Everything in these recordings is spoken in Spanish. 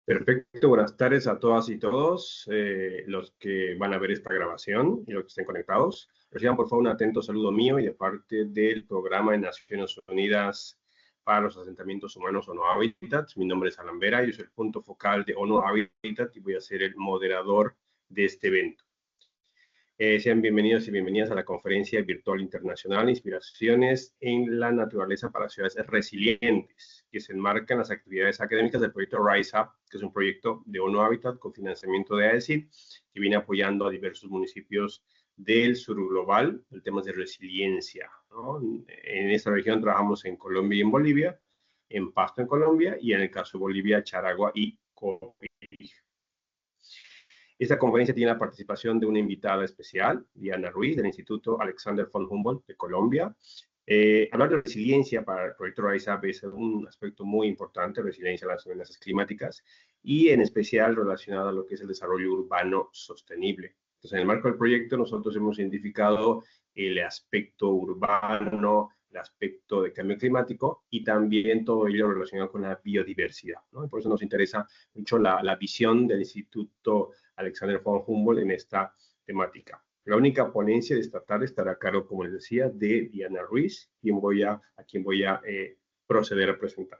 Perfecto, buenas tardes a todas y todos los que van a ver esta grabación y los que estén conectados. Reciban por favor un atento saludo mío y de parte del Programa de Naciones Unidas para los Asentamientos Humanos ONU Habitat. Mi nombre es Alan Vera, yo soy el punto focal de ONU Habitat y voy a ser el moderador de este evento. Sean bienvenidos y bienvenidas a la conferencia virtual internacional Inspiraciones en la Naturaleza para Ciudades Resilientes, que se enmarca en las actividades académicas del proyecto Rise Up, que es un proyecto de ONU Habitat con financiamiento de AECID, que viene apoyando a diversos municipios del sur global en temas de resiliencia, ¿no? En esta región trabajamos en Colombia y en Bolivia, en Pasto en Colombia y en el caso de Bolivia, Charagua y Copilija. Esta conferencia tiene la participación de una invitada especial, Diana Ruiz, del Instituto Alexander von Humboldt de Colombia. Hablar de resiliencia para el proyecto Rise Up es un aspecto muy importante, resiliencia a las amenazas climáticas y en especial relacionado a lo que es el desarrollo urbano sostenible. Entonces, en el marco del proyecto nosotros hemos identificado el aspecto urbano, el aspecto de cambio climático y también todo ello relacionado con la biodiversidad, ¿no? Y por eso nos interesa mucho la visión del Instituto Alexander von Humboldt en esta temática. La única ponencia de esta tarde estará a cargo, como les decía, de Diana Ruiz, a quien voy a proceder a presentar.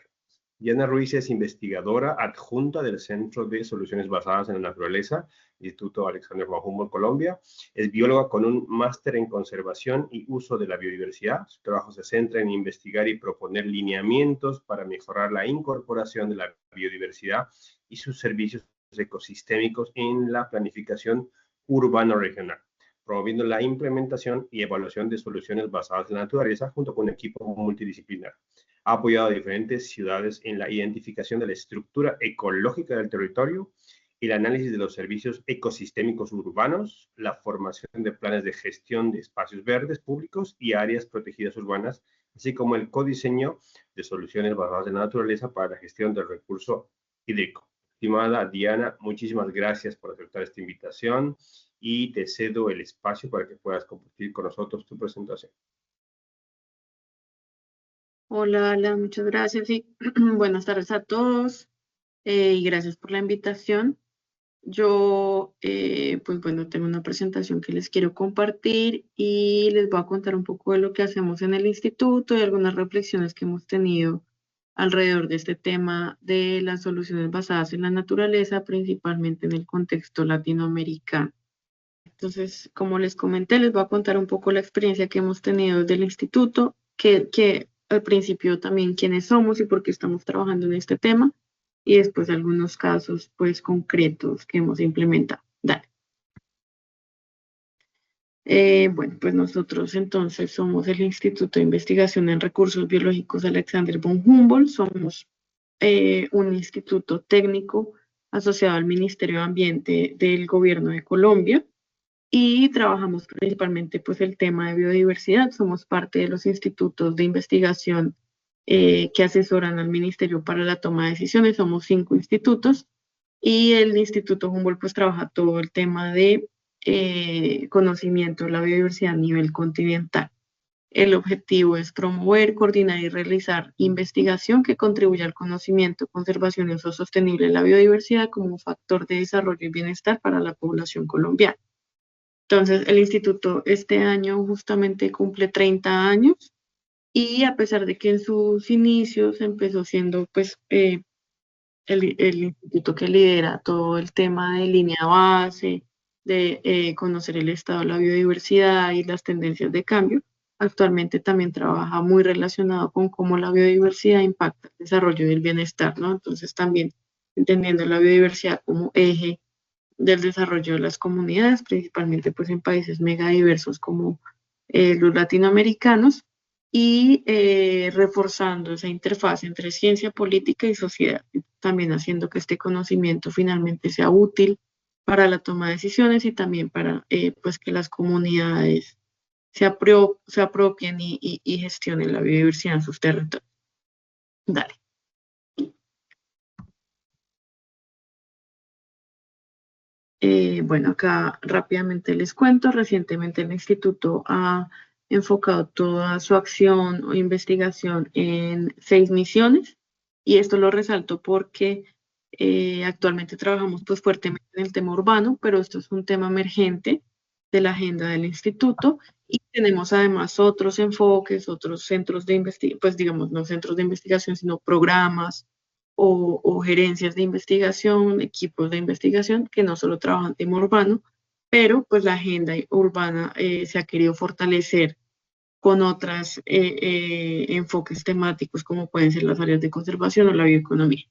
Diana Ruiz es investigadora adjunta del Centro de Soluciones Basadas en la Naturaleza, Instituto Alexander von Humboldt, Colombia. Es bióloga con un máster en conservación y uso de la biodiversidad. Su trabajo se centra en investigar y proponer lineamientos para mejorar la incorporación de la biodiversidad y sus servicios ecosistémicos en la planificación urbano-regional, promoviendo la implementación y evaluación de soluciones basadas en la naturaleza junto con un equipo multidisciplinar. Ha apoyado a diferentes ciudades en la identificación de la estructura ecológica del territorio, el análisis de los servicios ecosistémicos urbanos, la formación de planes de gestión de espacios verdes públicos y áreas protegidas urbanas, así como el codiseño de soluciones basadas en la naturaleza para la gestión del recurso hídrico. Estimada Diana, muchísimas gracias por aceptar esta invitación y te cedo el espacio para que puedas compartir con nosotros tu presentación. Hola, Alan, muchas gracias y buenas tardes a todos y gracias por la invitación. Yo, pues bueno, tengo una presentación que les quiero compartir y les voy a contar un poco de lo que hacemos en el instituto y algunas reflexiones que hemos tenido alrededor de este tema de las soluciones basadas en la naturaleza, principalmente en el contexto latinoamericano. Entonces, como les comenté, les voy a contar un poco la experiencia que hemos tenido desde el instituto, que al principio también quiénes somos y por qué estamos trabajando en este tema, y después algunos casos pues concretos que hemos implementado. Dale. Bueno, pues nosotros entonces somos el Instituto de Investigación en Recursos Biológicos Alexander von Humboldt, somos un instituto técnico asociado al Ministerio de Ambiente del Gobierno de Colombia y trabajamos principalmente pues el tema de biodiversidad. Somos parte de los institutos de investigación que asesoran al Ministerio para la toma de decisiones. Somos 5 institutos y el Instituto Humboldt pues trabaja todo el tema de conocimiento de la biodiversidad a nivel continental. El objetivo es promover, coordinar y realizar investigación que contribuya al conocimiento, conservación y uso sostenible de la biodiversidad como un factor de desarrollo y bienestar para la población colombiana. Entonces, el instituto este año justamente cumple 30 años y a pesar de que en sus inicios empezó siendo pues el instituto que lidera todo el tema de línea base, de conocer el estado de la biodiversidad y las tendencias de cambio, actualmente también trabaja muy relacionado con cómo la biodiversidad impacta el desarrollo y el bienestar, ¿no? Entonces también entendiendo la biodiversidad como eje del desarrollo de las comunidades, principalmente pues en países mega diversos como los latinoamericanos, y reforzando esa interfaz entre ciencia, política y sociedad, también haciendo que este conocimiento finalmente sea útil para la toma de decisiones y también para pues que las comunidades se apropien y gestionen la biodiversidad en sus territorios. Dale. Bueno, acá rápidamente les cuento, recientemente el instituto ha enfocado toda su acción o investigación en 6 misiones y esto lo resalto porque Actualmente trabajamos pues fuertemente en el tema urbano, pero esto es un tema emergente de la agenda del instituto y tenemos además otros enfoques, otros centros de investigación, pues digamos, no centros de investigación, sino programas o gerencias de investigación, equipos de investigación que no solo trabajan en tema urbano, pero pues la agenda urbana se ha querido fortalecer con otros enfoques temáticos como pueden ser las áreas de conservación o la bioeconomía.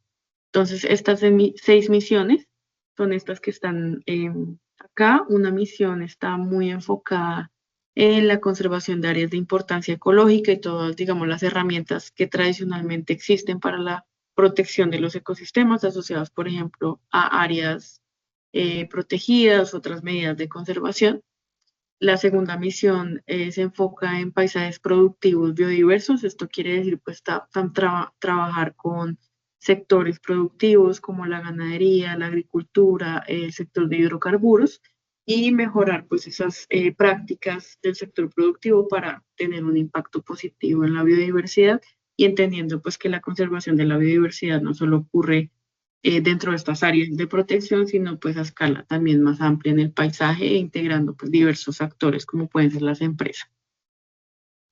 Entonces, estas 6 misiones son estas que están acá. Una misión está muy enfocada en la conservación de áreas de importancia ecológica y todas, digamos, las herramientas que tradicionalmente existen para la protección de los ecosistemas asociados, por ejemplo, a áreas protegidas, otras medidas de conservación. La segunda misión se enfoca en paisajes productivos biodiversos. Esto quiere decir, pues, trabajar con sectores productivos como la ganadería, la agricultura, el sector de hidrocarburos y mejorar, pues, esas prácticas del sector productivo para tener un impacto positivo en la biodiversidad y entendiendo, pues, que la conservación de la biodiversidad no solo ocurre dentro de estas áreas de protección, sino pues a escala también más amplia en el paisaje e integrando pues diversos actores como pueden ser las empresas.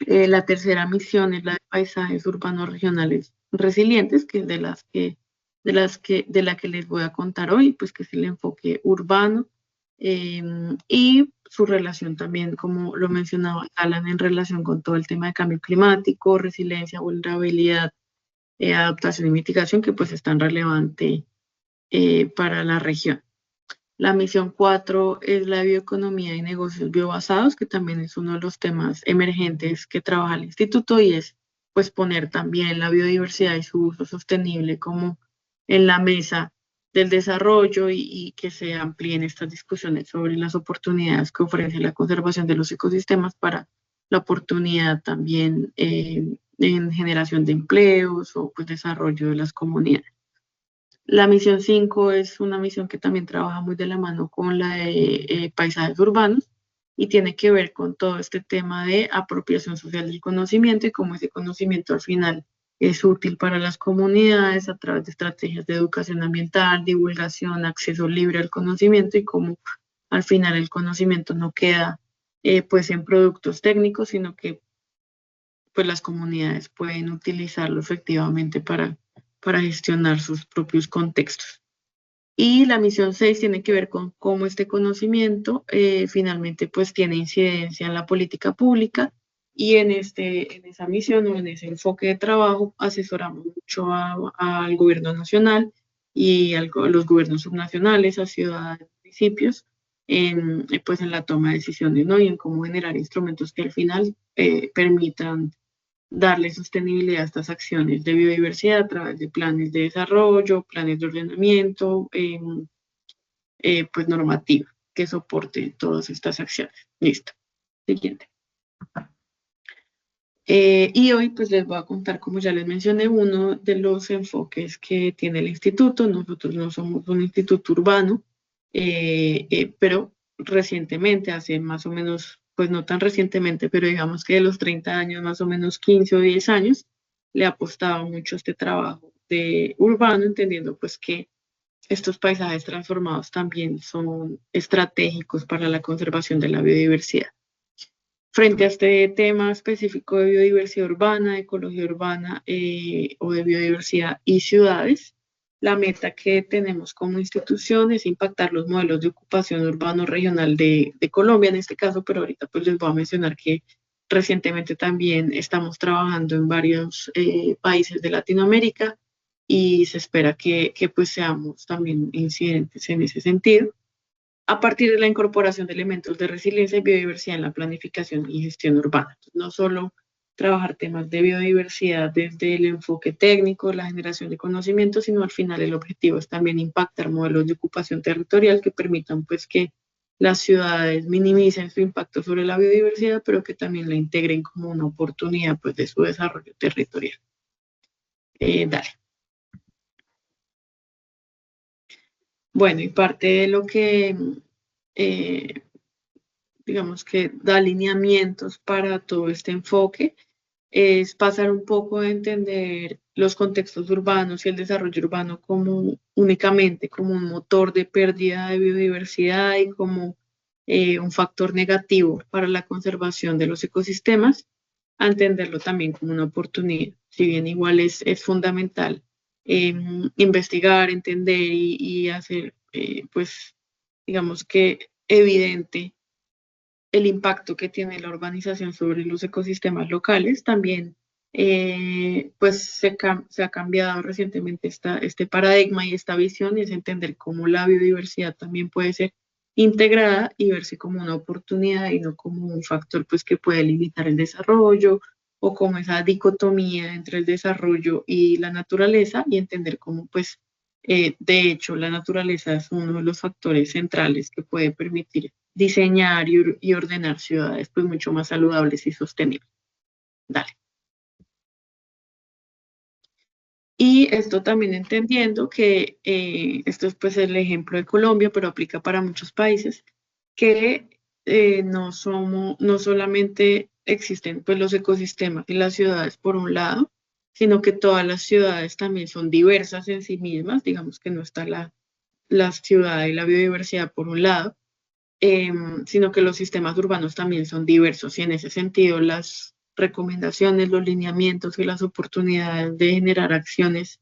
La tercera misión es la de paisajes urbanos regionales resilientes, que es de la que les voy a contar hoy, pues que es el enfoque urbano y su relación también, como lo mencionaba Alan, en relación con todo el tema de cambio climático, resiliencia, vulnerabilidad, adaptación y mitigación, que pues es tan relevante para la región. La misión 4 es la bioeconomía y negocios biobasados, que también es uno de los temas emergentes que trabaja el instituto y es pues poner también la biodiversidad y su uso sostenible como en la mesa del desarrollo y que se amplíen estas discusiones sobre las oportunidades que ofrece la conservación de los ecosistemas para la oportunidad también en generación de empleos o pues desarrollo de las comunidades. La misión 5 es una misión que también trabaja muy de la mano con la de paisajes urbanos y tiene que ver con todo este tema de apropiación social del conocimiento y cómo ese conocimiento al final es útil para las comunidades a través de estrategias de educación ambiental, divulgación, acceso libre al conocimiento y cómo al final el conocimiento no queda pues en productos técnicos, sino que pues las comunidades pueden utilizarlo efectivamente para gestionar sus propios contextos. Y la misión 6 tiene que ver con cómo este conocimiento finalmente pues tiene incidencia en la política pública y en esa misión o en ese enfoque de trabajo asesoramos mucho al gobierno nacional y a los gobiernos subnacionales, a ciudades, municipios, pues en la toma de decisiones, ¿no? Y en cómo generar instrumentos que al final permitan darle sostenibilidad a estas acciones de biodiversidad a través de planes de desarrollo, planes de ordenamiento, pues normativa que soporte todas estas acciones. Listo. Siguiente. Y hoy pues les voy a contar, como ya les mencioné, uno de los enfoques que tiene el instituto. Nosotros no somos un instituto urbano, pero recientemente, hace más o menos, pues no tan recientemente, pero digamos que de los 30 años, más o menos 15 o 10 años, le apostaba mucho a este trabajo de urbano, entendiendo pues que estos paisajes transformados también son estratégicos para la conservación de la biodiversidad. Frente a este tema específico de biodiversidad urbana, ecología urbana o de biodiversidad y ciudades, la meta que tenemos como institución es impactar los modelos de ocupación urbano regional de Colombia en este caso, pero ahorita pues les voy a mencionar que recientemente también estamos trabajando en varios países de Latinoamérica y se espera que pues seamos también incidentes en ese sentido a partir de la incorporación de elementos de resiliencia y biodiversidad en la planificación y gestión urbana. No solo trabajar temas de biodiversidad desde el enfoque técnico, la generación de conocimiento, sino al final el objetivo es también impactar modelos de ocupación territorial que permitan pues que las ciudades minimicen su impacto sobre la biodiversidad, pero que también la integren como una oportunidad pues de su desarrollo territorial. Dale. Bueno, y parte de lo que digamos que da alineamientos para todo este enfoque es pasar un poco a entender los contextos urbanos y el desarrollo urbano como únicamente como un motor de pérdida de biodiversidad y como un factor negativo para la conservación de los ecosistemas, a entenderlo también como una oportunidad. Si bien igual es fundamental investigar, entender y hacer, pues, digamos que evidente el impacto que tiene la urbanización sobre los ecosistemas locales. También pues se ha cambiado recientemente este paradigma y esta visión, y es entender cómo la biodiversidad también puede ser integrada y verse como una oportunidad y no como un factor pues que puede limitar el desarrollo o como esa dicotomía entre el desarrollo y la naturaleza, y entender cómo pues de hecho la naturaleza es uno de los factores centrales que puede permitir diseñar y ordenar ciudades pues mucho más saludables y sostenibles. Dale. Y esto también entendiendo que esto es pues el ejemplo de Colombia, pero aplica para muchos países, que no solamente existen pues los ecosistemas y las ciudades por un lado, sino que todas las ciudades también son diversas en sí mismas, digamos que no está la ciudad y la biodiversidad por un lado, sino que los sistemas urbanos también son diversos, y en ese sentido las recomendaciones, los lineamientos y las oportunidades de generar acciones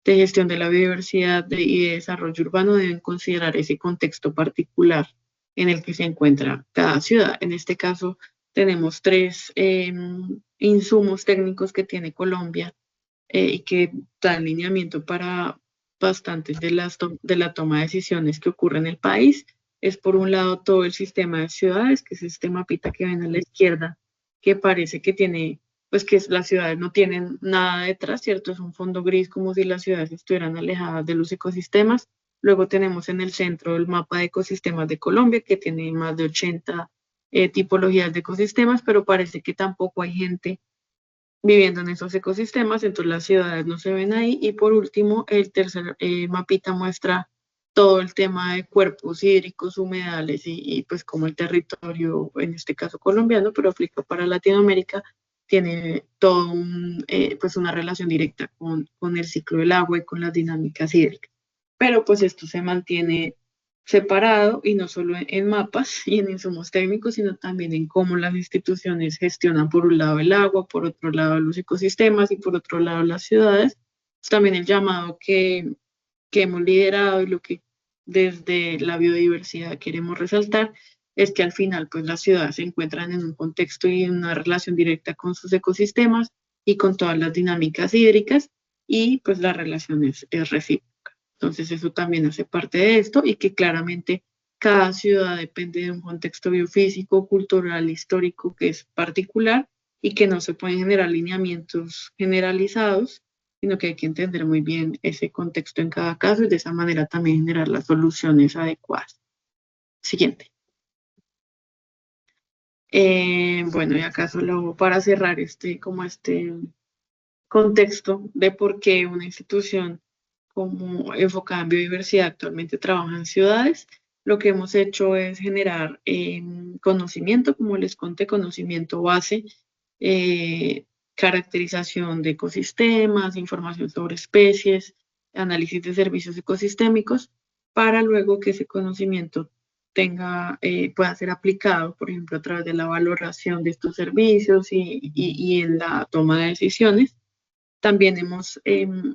de gestión de la biodiversidad y de desarrollo urbano deben considerar ese contexto particular en el que se encuentra cada ciudad. En este caso, tenemos tres insumos técnicos que tiene Colombia y que dan lineamiento para bastantes de la toma de decisiones que ocurre en el país. Es por un lado todo el sistema de ciudades, que es este mapita que ven a la izquierda, que parece que tiene, pues que las ciudades no tienen nada detrás, ¿cierto? Es un fondo gris como si las ciudades estuvieran alejadas de los ecosistemas. Luego tenemos en el centro el mapa de ecosistemas de Colombia, que tiene más de 80 tipologías de ecosistemas, pero parece que tampoco hay gente viviendo en esos ecosistemas, entonces las ciudades no se ven ahí. Y por último, el tercer mapita muestra todo el tema de cuerpos hídricos, humedales y pues como el territorio, en este caso colombiano, pero aplica para Latinoamérica, tiene todo pues una relación directa con el ciclo del agua y con las dinámicas hídricas. Pero pues esto se mantiene separado, y no solo en mapas y en insumos técnicos, sino también en cómo las instituciones gestionan por un lado el agua, por otro lado los ecosistemas y por otro lado las ciudades. También el llamado que hemos liderado y lo que desde la biodiversidad queremos resaltar es que al final pues las ciudades se encuentran en un contexto y en una relación directa con sus ecosistemas y con todas las dinámicas hídricas, y pues la relación es recíproca. Entonces eso también hace parte de esto, y que claramente cada ciudad depende de un contexto biofísico, cultural, histórico que es particular, y que no se pueden generar lineamientos generalizados, sino que hay que entender muy bien ese contexto en cada caso y de esa manera también generar las soluciones adecuadas. Siguiente. Bueno, y acá solo para cerrar como este contexto de por qué una institución como enfocada en biodiversidad actualmente trabaja en ciudades. Lo que hemos hecho es generar conocimiento, como les conté, conocimiento base, caracterización de ecosistemas, información sobre especies, análisis de servicios ecosistémicos, para luego que ese conocimiento pueda ser aplicado, por ejemplo, a través de la valoración de estos servicios y en la toma de decisiones. También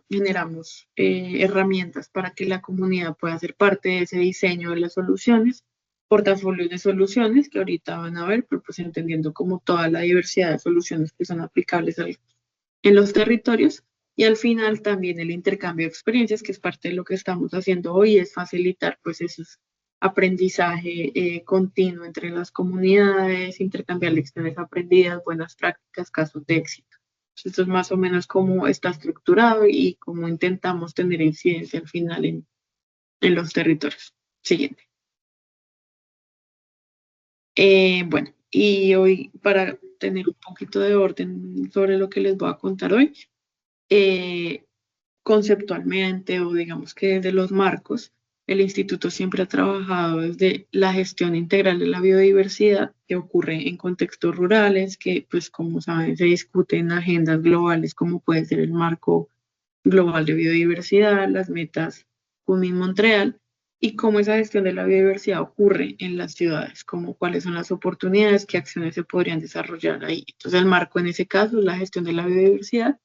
generamos herramientas para que la comunidad pueda ser parte de ese diseño de las soluciones, portafolios de soluciones que ahorita van a ver, pero pues entendiendo como toda la diversidad de soluciones que son aplicables en los territorios. Y al final también el intercambio de experiencias, que es parte de lo que estamos haciendo hoy, es facilitar pues esos aprendizaje continuo entre las comunidades, intercambiar lecciones aprendidas, buenas prácticas, casos de éxito. Esto es más o menos cómo está estructurado y cómo intentamos tener incidencia al final en los territorios. Siguiente. Bueno, y hoy, para tener un poquito de orden sobre lo que les voy a contar hoy, conceptualmente, o digamos que de los marcos, el instituto siempre ha trabajado desde la gestión integral de la biodiversidad que ocurre en contextos rurales, que pues como saben se discuten agendas globales como puede ser el marco global de biodiversidad, las metas Kunming-Montreal y cómo esa gestión de la biodiversidad ocurre en las ciudades, como cuáles son las oportunidades, qué acciones se podrían desarrollar ahí. Entonces el marco en ese caso es la gestión de la biodiversidad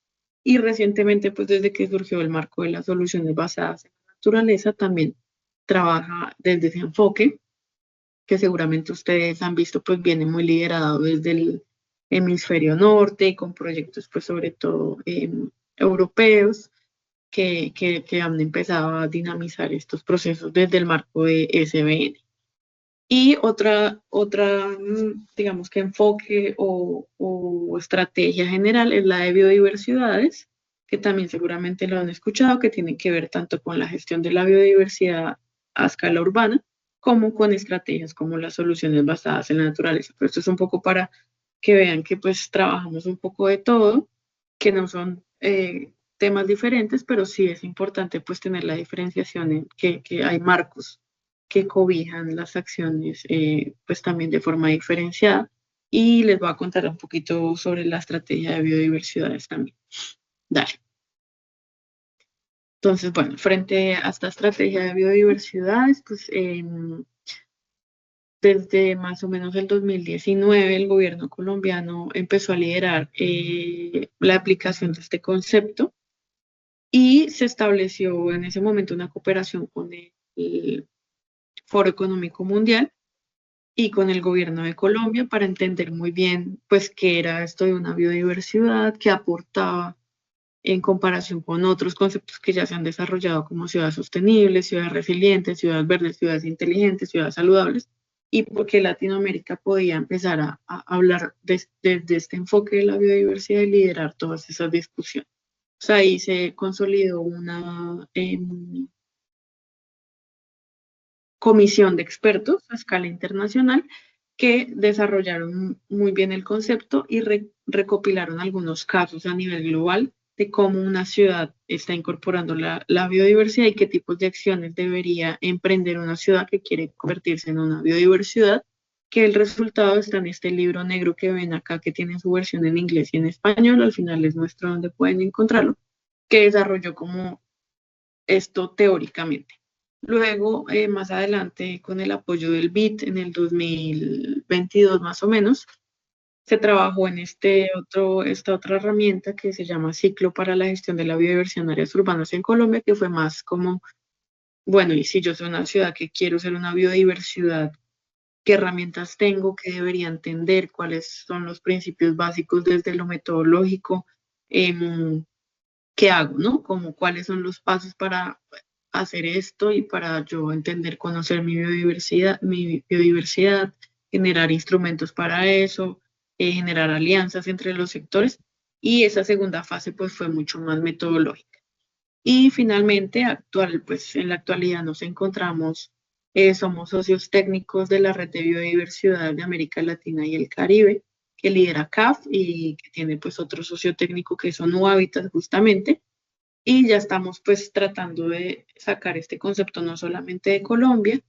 y recientemente pues desde que surgió el marco de las soluciones basadas en la naturaleza también trabaja desde ese enfoque que seguramente ustedes han visto pues viene muy liderado desde el hemisferio norte con proyectos pues sobre todo europeos que han empezado a dinamizar estos procesos desde el marco de SBN. Y digamos que enfoque o estrategia general es la de biodiversidades, que también seguramente lo han escuchado, que tiene que ver tanto con la gestión de la biodiversidad a escala urbana, como con estrategias como las soluciones basadas en la naturaleza. Pero esto es un poco para que vean que pues trabajamos un poco de todo, que no son temas diferentes, pero sí es importante pues tener la diferenciación en que hay marcos que cobijan las acciones pues también de forma diferenciada y les voy a contar un poquito sobre la estrategia de biodiversidades también. Dale. Entonces, bueno, frente a esta estrategia de biodiversidades, pues desde más o menos el 2019 el gobierno colombiano empezó a liderar la aplicación de este concepto y se estableció en ese momento una cooperación con el Foro Económico Mundial y con el gobierno de Colombia para entender muy bien, pues, qué era esto de una biodiversidad, qué aportaba en comparación con otros conceptos que ya se han desarrollado como ciudades sostenibles, ciudades resilientes, ciudades verdes, ciudades inteligentes, ciudades saludables, y por qué Latinoamérica podía empezar a hablar desde este enfoque de la biodiversidad y liderar todas esas discusiones. O sea, ahí se consolidó una comisión de expertos a escala internacional que desarrollaron muy bien el concepto y recopilaron algunos casos a nivel global de cómo una ciudad está incorporando la biodiversidad y qué tipos de acciones debería emprender una ciudad que quiere convertirse en una biodiversidad, que el resultado está en este libro negro que ven acá, que tiene su versión en inglés y en español, al final les muestro dónde pueden encontrarlo, que desarrolló como esto teóricamente. Luego, más adelante, con el apoyo del BID en el 2022 más o menos, se trabajó en esta otra herramienta que se llama Ciclo para la Gestión de la Biodiversidad en Áreas Urbanas en Colombia, que fue más como, bueno, y si yo soy una ciudad que quiero ser una biodiversidad, ¿qué herramientas tengo? ¿Qué debería entender? ¿Cuáles son los principios básicos desde lo metodológico? ¿Qué hago, no? Como cuáles son los pasos para hacer esto y para yo entender, conocer mi biodiversidad, generar instrumentos para eso, generar alianzas entre los sectores. Y esa segunda fase pues fue mucho más metodológica. Y finalmente, pues en la actualidad nos encontramos, somos socios técnicos de la Red de Biodiversidad de América Latina y el Caribe, que lidera CAF y que tiene pues otro socio técnico que son Hábitat justamente, y ya estamos pues tratando de sacar este concepto no solamente de Colombia,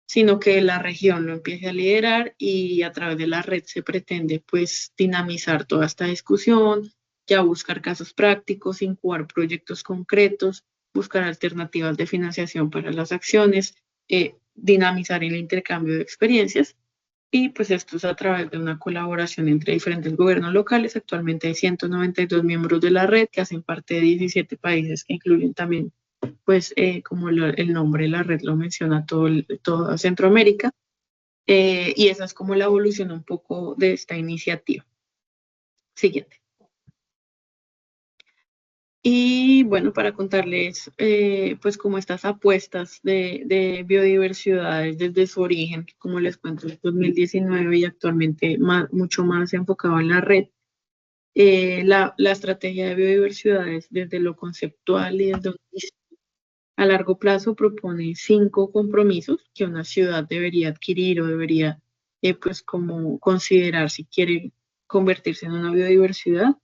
sino que la región lo empiece a liderar y a través de la red se pretende pues dinamizar toda esta discusión, ya buscar casos prácticos, incubar proyectos concretos, buscar alternativas de financiación para las acciones, dinamizar el intercambio de experiencias. Y pues esto es a través de una colaboración entre diferentes gobiernos locales. Actualmente hay 192 miembros de la red que hacen parte de 17 países que incluyen también, pues como el nombre de la red lo menciona, toda Centroamérica. Y esa es como la evolución un poco de esta iniciativa. Siguiente. Y bueno, para contarles, pues como estas apuestas de biodiversidades desde su origen, que como les cuento, en 2019 y actualmente mucho más enfocado en la red, la estrategia de biodiversidades desde lo conceptual y desde a largo plazo propone 5 compromisos que una ciudad debería adquirir o debería, pues como considerar si quiere convertirse en una biodiversidad.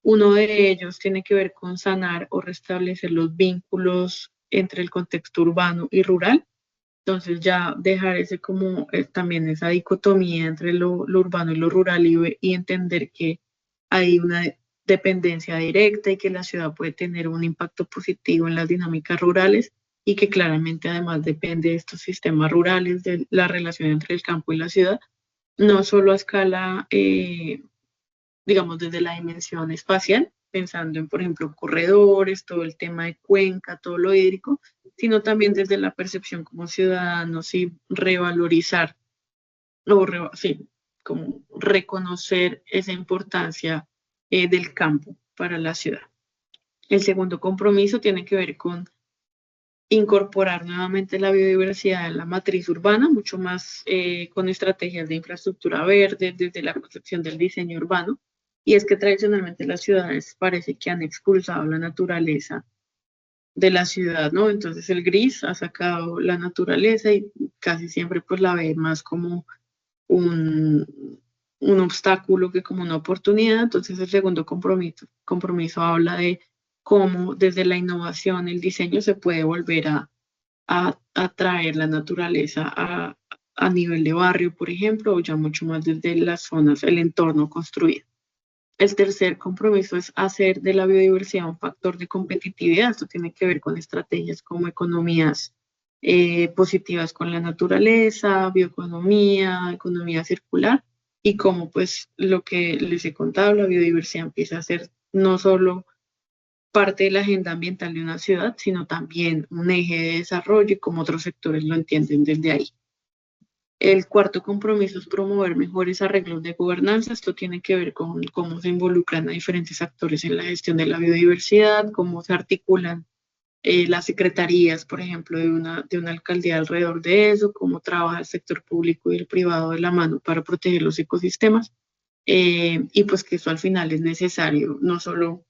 Uno de ellos tiene que ver con sanar o restablecer los vínculos entre el contexto urbano y rural, Entonces ya dejar ese como también esa dicotomía entre lo urbano y lo rural y entender que hay una dependencia directa y que la ciudad puede tener un impacto positivo en las dinámicas rurales y que claramente además depende de estos sistemas rurales, de la relación entre el campo y la ciudad, no solo a escala, digamos, desde la dimensión espacial, pensando en, por ejemplo, corredores, todo el tema de cuenca, todo lo hídrico, sino también desde la percepción como ciudadanos y revalorizar, sí, como reconocer esa importancia del campo para la ciudad. El segundo compromiso tiene que ver con incorporar nuevamente la biodiversidad en la matriz urbana, mucho más con estrategias de infraestructura verde, desde la concepción del diseño urbano. Y es que tradicionalmente las ciudades parece que han expulsado la naturaleza de la ciudad, ¿no? Entonces el gris ha sacado la naturaleza y casi siempre pues la ve más como un obstáculo que como una oportunidad. Entonces el segundo compromiso habla de cómo desde la innovación, el diseño se puede volver a traer la naturaleza a nivel de barrio, por ejemplo, o ya mucho más desde las zonas, el entorno construido. El tercer compromiso es hacer de la biodiversidad un factor de competitividad. Esto tiene que ver con estrategias como economías positivas con la naturaleza, bioeconomía, economía circular y como pues lo que les he contado, la biodiversidad empieza a ser no solo parte de la agenda ambiental de una ciudad, sino también un eje de desarrollo y como otros sectores lo entienden desde ahí. El cuarto compromiso es promover mejores arreglos de gobernanza. Esto tiene que ver con cómo se involucran a diferentes actores en la gestión de la biodiversidad, cómo se articulan las secretarías, por ejemplo, de una alcaldía alrededor de eso, cómo trabaja el sector público y el privado de la mano para proteger los ecosistemas. Y pues que eso al final es necesario, no solo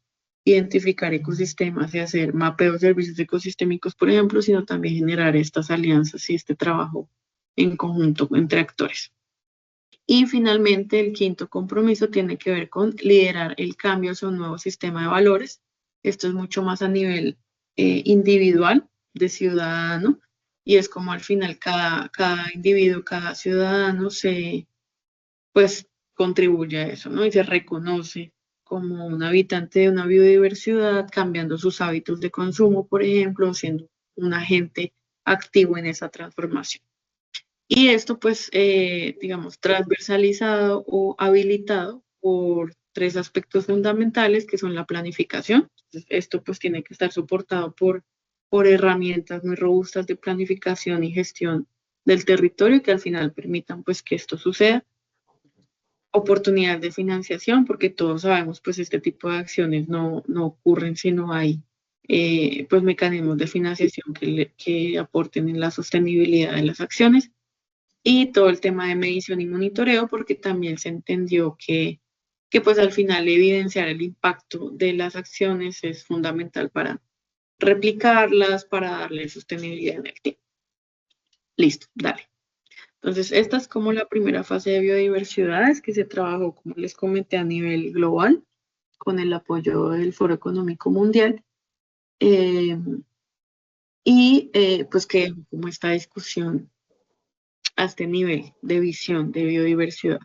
identificar ecosistemas y hacer mapeo de servicios ecosistémicos, por ejemplo, sino también generar estas alianzas y este trabajo en conjunto entre actores. Y finalmente, el quinto compromiso tiene que ver con liderar el cambio hacia un nuevo sistema de valores. Esto es mucho más a nivel individual, de ciudadano, y es como al final cada individuo, cada ciudadano pues, contribuye a eso, ¿no? Y se reconoce como un habitante de una biodiversidad, cambiando sus hábitos de consumo, por ejemplo, siendo un agente activo en esa transformación. Y esto, pues, digamos, transversalizado o habilitado por tres aspectos fundamentales que son la planificación. Entonces, esto, pues, tiene que estar soportado por herramientas muy robustas de planificación y gestión del territorio que al final permitan, pues, que esto suceda. Oportunidades de financiación, porque todos sabemos, pues, este tipo de acciones no ocurren si no hay, pues, mecanismos de financiación que aporten en la sostenibilidad de las acciones y todo el tema de medición y monitoreo, porque también se entendió que pues al final evidenciar el impacto de las acciones es fundamental para replicarlas, para darle sostenibilidad en el tiempo. Listo, dale. Entonces, esta es como la primera fase de biodiversidades que se trabajó, como les comenté, a nivel global, con el apoyo del Foro Económico Mundial. Pues que como esta discusión a este nivel de visión de biodiversidad.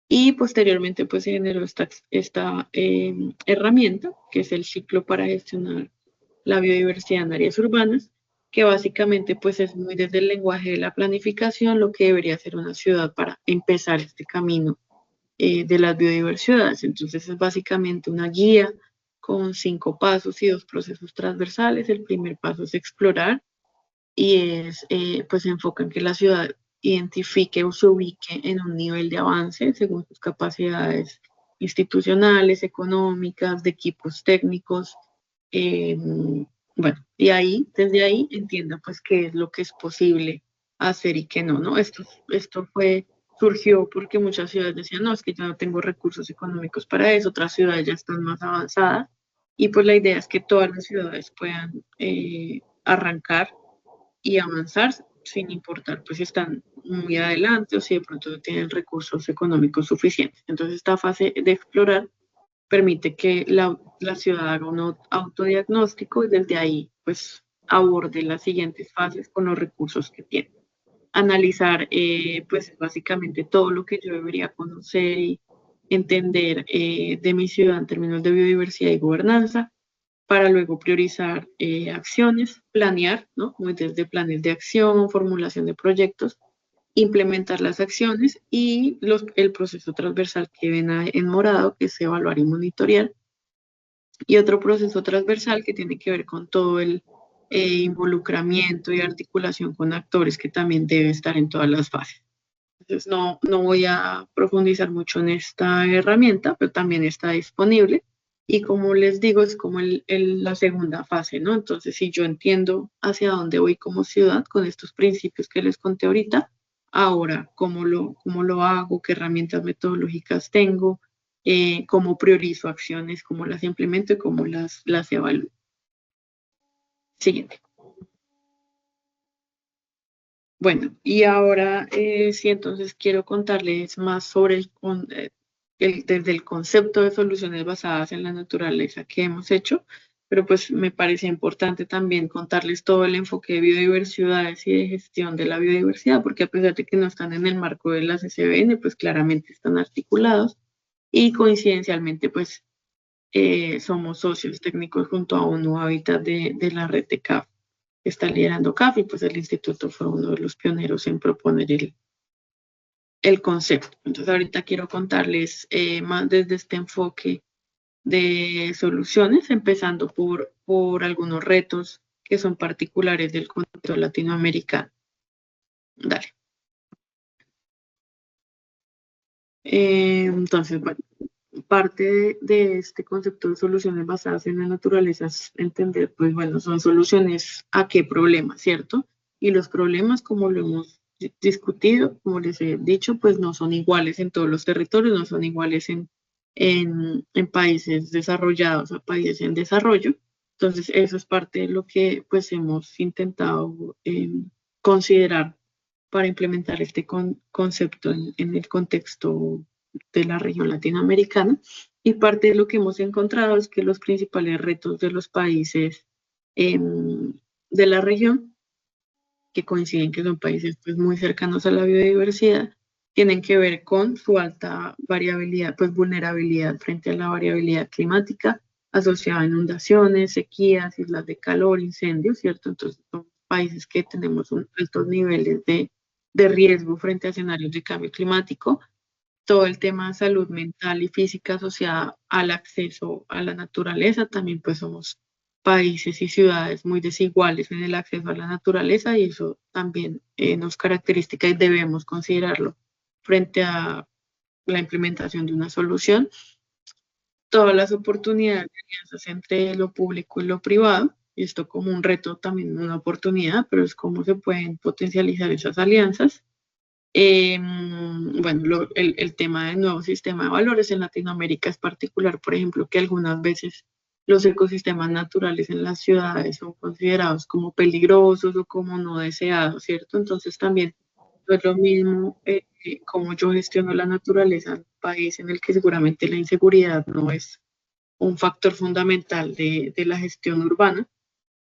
Y posteriormente pues se generó esta herramienta, que es el ciclo para gestionar la biodiversidad en áreas urbanas, que básicamente pues es muy desde el lenguaje de la planificación lo que debería ser una ciudad para empezar este camino de las biodiversidades. Entonces es básicamente una guía con 5 pasos y 2 procesos transversales. El primer paso es explorar y pues se enfoca en que la ciudad identifique o se ubique en un nivel de avance según sus capacidades institucionales, económicas, de equipos técnicos. eh, bueno, y ahí, desde ahí, entienda pues qué es lo que es posible hacer y qué no, ¿no? Surgió porque muchas ciudades decían, no, es que yo no tengo recursos económicos para eso, otras ciudades ya están más avanzadas, y pues la idea es que todas las ciudades puedan arrancar y avanzar sin importar pues si están muy adelante o si de pronto no tienen recursos económicos suficientes. Entonces esta fase de explorar permite que la ciudad haga un autodiagnóstico y desde ahí pues aborde las siguientes fases con los recursos que tiene. analizar pues básicamente todo lo que yo debería conocer y entender de mi ciudad en términos de biodiversidad y gobernanza, para luego priorizar acciones, planear, ¿no? Como desde planes de acción, formulación de proyectos, implementar las acciones y el proceso transversal que ven en morado, que es evaluar y monitorear, y otro proceso transversal que tiene que ver con todo el involucramiento y articulación con actores que también debe estar en todas las fases. Entonces, no voy a profundizar mucho en esta herramienta, pero también está disponible. Y como les digo, es como la segunda fase, ¿no? Entonces, si yo entiendo hacia dónde voy como ciudad con estos principios que les conté ahorita, ahora, cómo lo hago, qué herramientas metodológicas tengo, cómo priorizo acciones, cómo las implemento y cómo las evalúo. Siguiente. Bueno, y ahora sí, entonces quiero contarles más sobre desde el concepto de soluciones basadas en la naturaleza que hemos hecho, pero pues me parece importante también contarles todo el enfoque de biodiversidades y de gestión de la biodiversidad, porque a pesar de que no están en el marco de las SBN, pues claramente están articulados y coincidencialmente pues somos socios técnicos junto a ONU Habitat de la red de CAF que está liderando CAF y pues el instituto fue uno de los pioneros en proponer el concepto. Entonces ahorita quiero contarles más desde este enfoque de soluciones, empezando por algunos retos que son particulares del contexto latinoamericano. Dale. Entonces, bueno, parte de este concepto de soluciones basadas en la naturaleza es entender, pues bueno, son soluciones a qué problema, ¿cierto? Y los problemas, como lo hemos discutido, como les he dicho, pues no son iguales en todos los territorios, no son iguales en países desarrollados a países en desarrollo. Entonces, eso es parte de lo que pues hemos intentado considerar para implementar este concepto en el contexto de la región latinoamericana. Y parte de lo que hemos encontrado es que los principales retos de los países de la región, que coinciden que son países pues, muy cercanos a la biodiversidad, tienen que ver con su alta variabilidad, pues vulnerabilidad frente a la variabilidad climática asociada a inundaciones, sequías, islas de calor, incendios, ¿cierto? Entonces son países que tenemos altos niveles de riesgo frente a escenarios de cambio climático, todo el tema de salud mental y física asociada al acceso a la naturaleza, también pues somos países y ciudades muy desiguales en el acceso a la naturaleza y eso también nos caracteriza y debemos considerarlo frente a la implementación de una solución. Todas las oportunidades de alianzas entre lo público y lo privado, y esto como un reto también una oportunidad, pero es cómo se pueden potencializar esas alianzas. Bueno, el tema del nuevo sistema de valores en Latinoamérica es particular, por ejemplo, que algunas veces los ecosistemas naturales en las ciudades son considerados como peligrosos o como no deseados, ¿cierto? Entonces también no es lo mismo como yo gestiono la naturaleza en un país en el que seguramente la inseguridad no es un factor fundamental de la gestión urbana.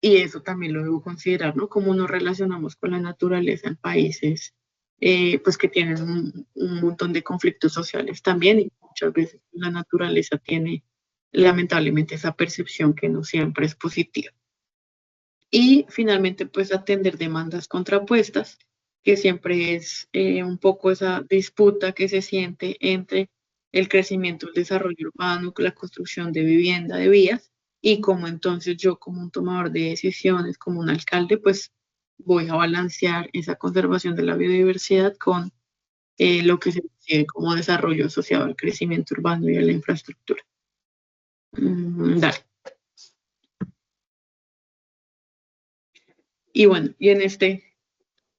Y eso también lo debo considerar, ¿no? Cómo nos relacionamos con la naturaleza en países pues que tienen un montón de conflictos sociales también y muchas veces la naturaleza tiene lamentablemente esa percepción que no siempre es positiva. Y finalmente pues atender demandas contrapuestas, que siempre es un poco esa disputa que se siente entre el crecimiento, el desarrollo urbano, la construcción de vivienda, de vías, y como entonces yo como un tomador de decisiones, como un alcalde, pues voy a balancear esa conservación de la biodiversidad con lo que se percibe como desarrollo asociado al crecimiento urbano y a la infraestructura. Dale. Y bueno, y en este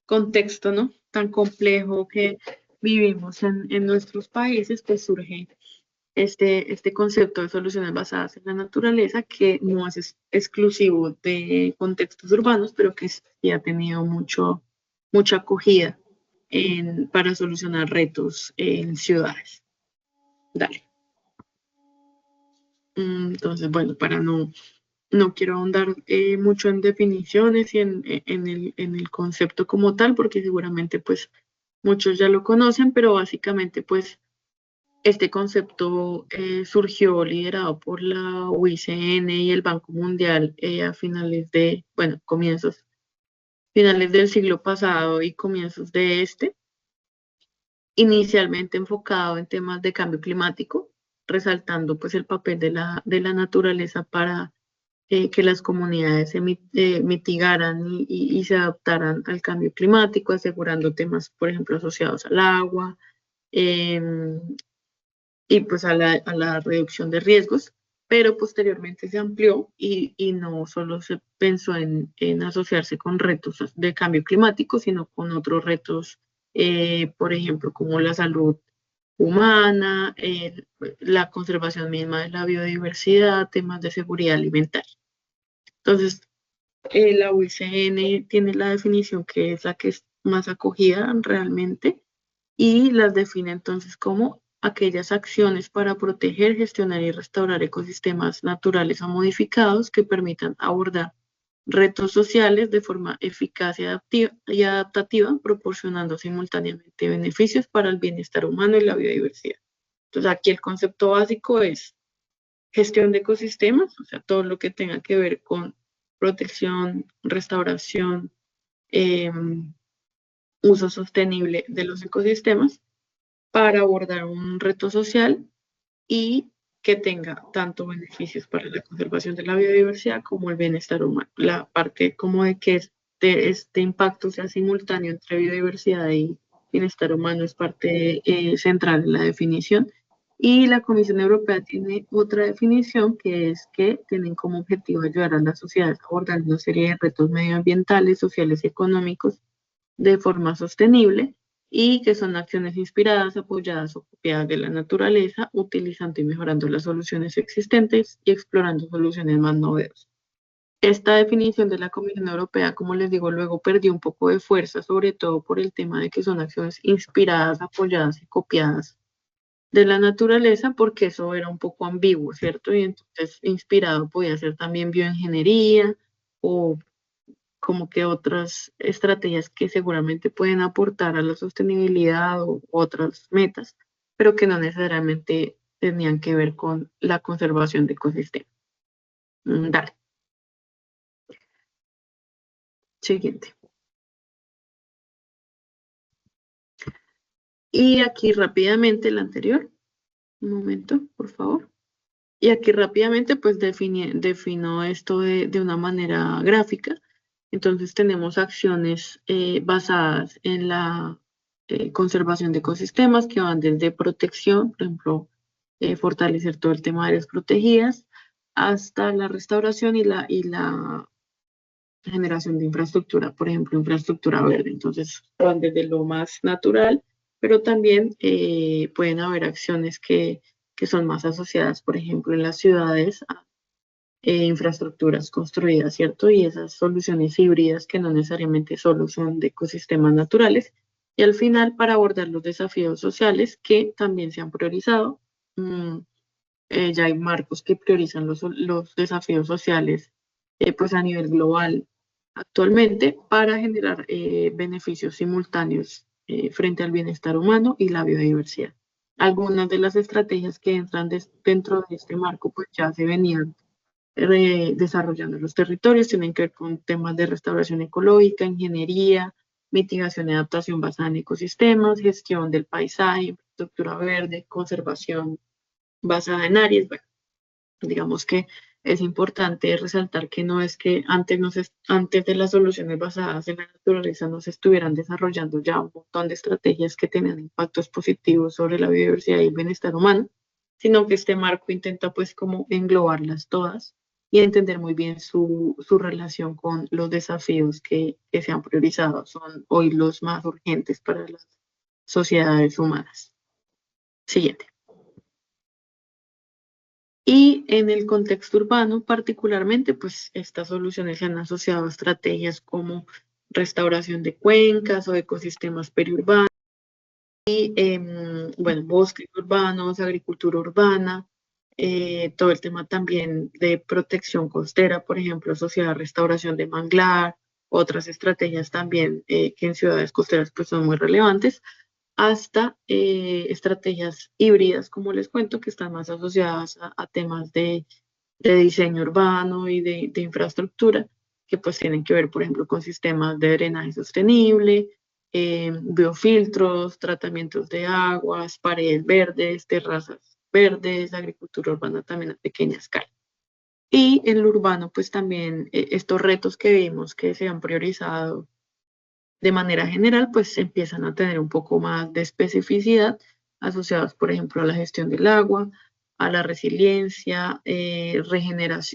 contexto, ¿no? Tan complejo que vivimos en nuestros países, pues surge este concepto de soluciones basadas en la naturaleza que no es exclusivo de contextos urbanos, pero que sí ha tenido mucha acogida para solucionar retos en ciudades. Dale. Entonces, bueno, para no No quiero ahondar mucho en definiciones y en el concepto como tal, porque seguramente pues muchos ya lo conocen, pero básicamente pues este concepto surgió liderado por la UICN y el Banco Mundial a finales de, bueno, finales del siglo pasado y comienzos de este, inicialmente enfocado en temas de cambio climático, resaltando pues el papel de la naturaleza para que las comunidades mitigaran y se adaptaran al cambio climático, asegurando temas, por ejemplo, asociados al agua em, y pues a la reducción de riesgos, pero posteriormente se amplió y no solo se pensó en asociarse con retos de cambio climático, sino con otros retos, por ejemplo, como la salud humana, la conservación misma de la biodiversidad, temas de seguridad alimentaria. Entonces, la UICN tiene la definición que es la que es más acogida realmente y las define entonces como aquellas acciones para proteger, gestionar y restaurar ecosistemas naturales o modificados que permitan abordar retos sociales de forma eficaz y adaptativa, proporcionando simultáneamente beneficios para el bienestar humano y la biodiversidad. Entonces, aquí el concepto básico es gestión de ecosistemas, o sea, todo lo que tenga que ver con protección, restauración, eh, uso sostenible de los ecosistemas para abordar un reto social y que tenga tanto beneficios para la conservación de la biodiversidad como el bienestar humano. La parte como de que este impacto sea simultáneo entre biodiversidad y bienestar humano es parte central en la definición. Y la Comisión Europea tiene otra definición que es que tienen como objetivo ayudar a las sociedades a abordar una serie de retos medioambientales, sociales y económicos de forma sostenible y que son acciones inspiradas, apoyadas o copiadas de la naturaleza, utilizando y mejorando las soluciones existentes y explorando soluciones más novedosas. Esta definición de la Comisión Europea, como les digo, luego perdió un poco de fuerza, sobre todo por el tema de que son acciones inspiradas, apoyadas y copiadas de la naturaleza, porque eso era un poco ambiguo, ¿cierto? Y entonces inspirado podía ser también bioingeniería o como que otras estrategias que seguramente pueden aportar a la sostenibilidad o otras metas, pero que no necesariamente tenían que ver con la conservación de ecosistemas. Dale, siguiente. Y aquí rápidamente el anterior, un momento, por favor. Y aquí rápidamente pues defino esto de una manera gráfica. Entonces tenemos acciones basadas en la conservación de ecosistemas que van desde protección, por ejemplo, fortalecer todo el tema de áreas protegidas, hasta la restauración y la generación de infraestructura, por ejemplo, infraestructura verde. Entonces van desde lo más natural, pero también pueden haber acciones que son más asociadas, por ejemplo, en las ciudades infraestructuras construidas, ¿cierto? Y esas soluciones híbridas que no necesariamente solo son de ecosistemas naturales. Y al final, para abordar los desafíos sociales que también se han priorizado, mmm, ya hay marcos que priorizan los desafíos sociales pues a nivel global actualmente para generar beneficios simultáneos frente al bienestar humano y la biodiversidad. Algunas de las estrategias que entran dentro de este marco pues ya se venían desarrollando los territorios, tienen que ver con temas de restauración ecológica, ingeniería, mitigación y adaptación basada en ecosistemas, gestión del paisaje, infraestructura verde, conservación basada en áreas. Bueno, digamos que es importante resaltar que no es que antes de las soluciones basadas en la naturaleza no se estuvieran desarrollando ya un montón de estrategias que tenían impactos positivos sobre la biodiversidad y el bienestar humano, sino que este marco intenta pues como englobarlas todas y entender muy bien su relación con los desafíos que se han priorizado, son hoy los más urgentes para las sociedades humanas. Siguiente. Y en el contexto urbano, particularmente, pues estas soluciones se han asociado a estrategias como restauración de cuencas o ecosistemas periurbanos y, bueno, bosques urbanos, agricultura urbana, todo el tema también de protección costera, por ejemplo, asociada a restauración de manglar, otras estrategias también que en ciudades costeras pues son muy relevantes, hasta estrategias híbridas, como les cuento, que están más asociadas a temas de diseño urbano y de infraestructura, que pues tienen que ver, por ejemplo, con sistemas de drenaje sostenible, biofiltros, tratamientos de aguas, paredes verdes, terrazas verdes, agricultura urbana también a pequeña escala. Y en lo urbano, pues también estos retos que vimos que se han priorizado de manera general, pues empiezan a tener un poco más de especificidad asociados, por ejemplo, a la gestión del agua, a la resiliencia,